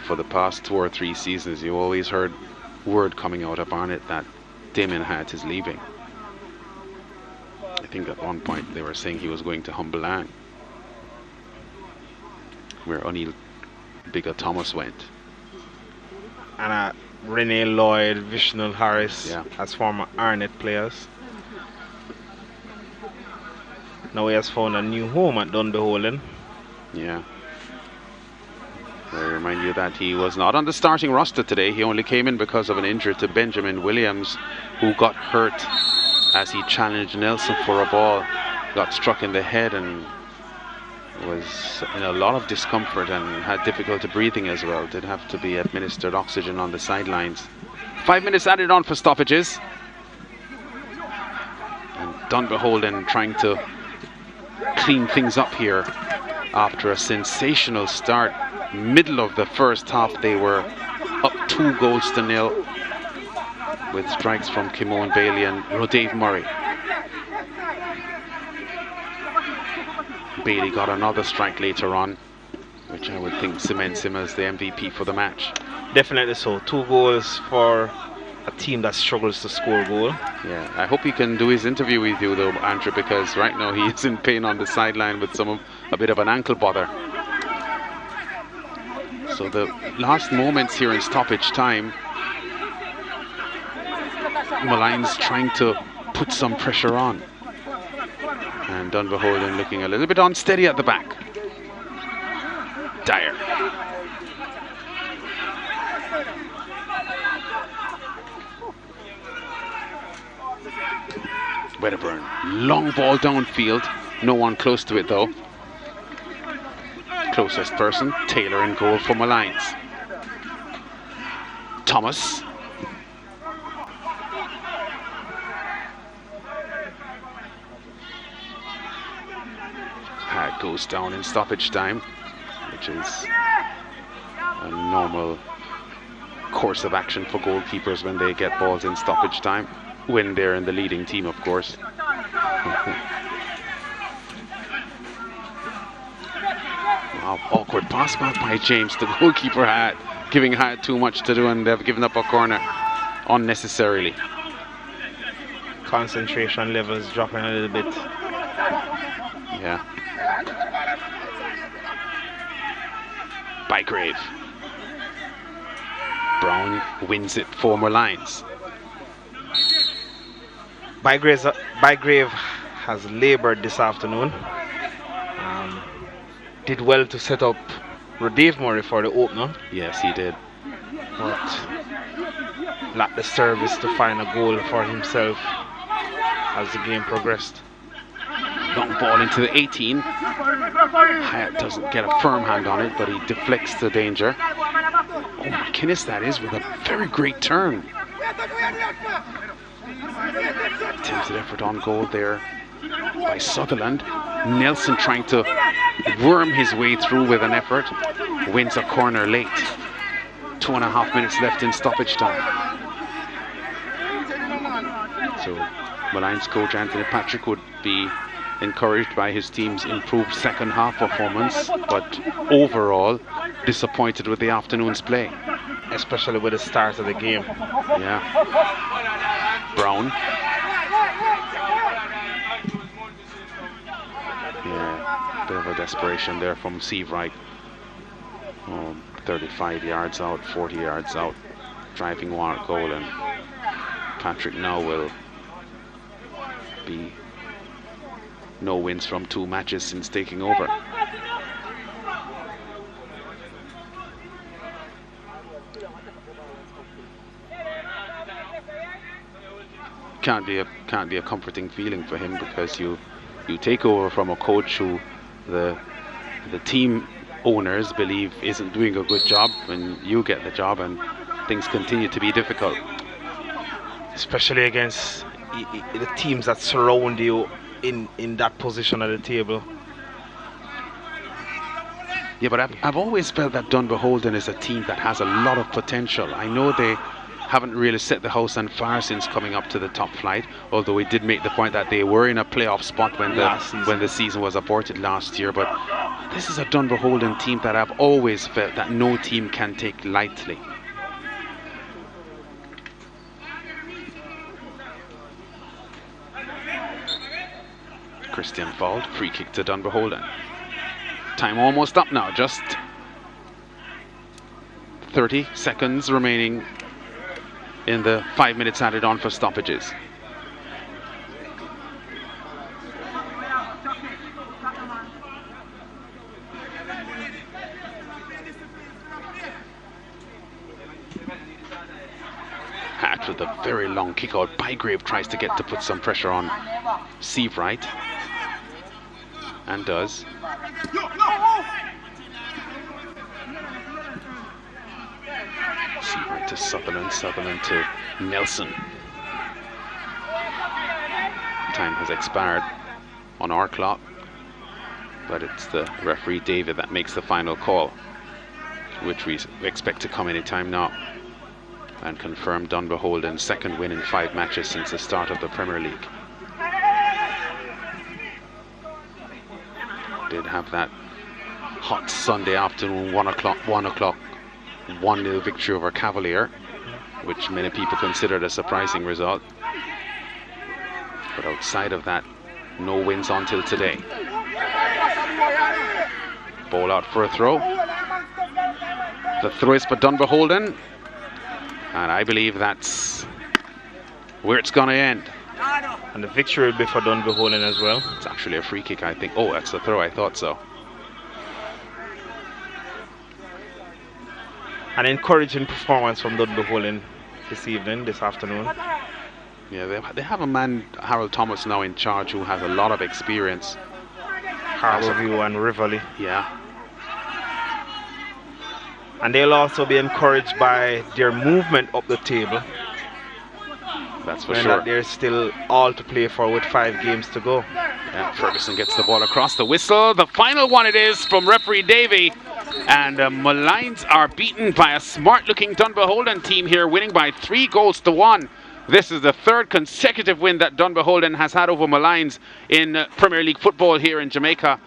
for the past 2 or 3 seasons you always heard word coming out of Arnett that Damien Hat is leaving. I think at one point they were saying he was going to Humbelang, where O'Neill Bigger Thomas went. And Renee Lloyd, Vishnu Harris, yeah, as former Arnett players. Now he has found a new home at Dunbeholden. Yeah. I remind you that he was not on the starting roster today. He only came in because of an injury to Benjamin Williams, who got hurt as he challenged Nelson for a ball. Got struck in the head and was in a lot of discomfort and had difficulty breathing as well. Did have to be administered oxygen on the sidelines. 5 minutes added on for stoppages. And Dunbeholden trying to clean things up here after a sensational start. Middle of the first half, they were up 2-0 with strikes from Kimon Bailey and Rodave Murray. Bailey got another strike later on, which I would think cements him as the MVP for the match. Definitely so. 2 goals for a team that struggles to score a goal. Yeah, I hope he can do his interview with you though, Andrew, because right now he is in pain on the sideline with a bit of an ankle bother. So the last moments here in stoppage time, Molynes trying to put some pressure on. And Dunbeholden looking a little bit unsteady at the back. Dyer. Wedderburn, long ball downfield, no one close to it though. Closest person, Taylor in goal for Molynes. Thomas. Goes down in stoppage time, which is a normal course of action for goalkeepers when they get balls in stoppage time, when they're in the leading team, of course. Wow, awkward pass back by James. The goalkeeper had too much to do, and they've given up a corner unnecessarily. Concentration levels dropping a little bit. Yeah. Bygrave. Brown wins it for Molynes. Bygrave has laboured this afternoon. Did well to set up Rodave Murray for the opener. Yes, he did. But lacked the service to find a goal for himself as the game progressed. Long ball into the 18. Hyatt doesn't get a firm hand on it, but he deflects the danger. Oh, McInnes that is, with a very great turn. Attempted effort on goal there by Sutherland. Nelson trying to worm his way through with an effort. Wins a corner late. 2.5 minutes left in stoppage time. So Molynes coach Anthony Patrick would be encouraged by his team's improved second half performance, but overall disappointed with the afternoon's play. Especially with the start of the game. Yeah. Brown. Yeah, bit of a desperation there from Seavright. 35 yards out, 40 yards out, driving one goal, and Patrick now will be no wins from 2 matches since taking over. Can't be a comforting feeling for him, because you take over from a coach who the team owners believe isn't doing a good job, and you get the job and things continue to be difficult. Especially against the teams that surround you in that position at the table. Yeah, but I've always felt that Dunbeholden is a team that has a lot of potential. I know they haven't really set the house on fire since coming up to the top flight, although we did make the point that they were in a playoff spot when the season was aborted last year. But this is a Dunbeholden team that I've always felt that no team can take lightly. Christian Fald, free kick to Dunbeholden. Time almost up now, just 30 seconds remaining in the 5 minutes added on for stoppages. Hat with a very long kick out. Bygrave tries to put some pressure on Seavright, and does. Seavright to Sutherland, Sutherland to Nelson. Time has expired on our clock, but it's the referee David that makes the final call, which we expect to come any time now, and confirm Dunbeholden's second win in 5 matches since the start of the Premier League. Did have that hot Sunday afternoon 1 o'clock 1-0 victory over Cavalier, which many people considered a surprising result. But outside of that, no wins until today. Ball out for a throw. The throw is for Dunbeholden, and I believe that's where it's going to end. And the victory will be for Dunbeholden as well. It's actually a free kick, I think. Oh, that's a throw, I thought so. An encouraging performance from Dunbeholden this afternoon. Yeah, they have a man, Harold Thomas, now in charge, who has a lot of experience. Harborview and Rivoli. Yeah. And they'll also be encouraged by their movement up the table. That's for and sure. That there's still all to play for with 5 games to go. Yeah, Ferguson gets the ball across the whistle. The final one it is from referee Davey. And Molynes are beaten by a smart-looking Dunbeholden team here, winning by 3-1. This is the 3rd consecutive win that Dunbeholden has had over Molynes in Premier League football here in Jamaica.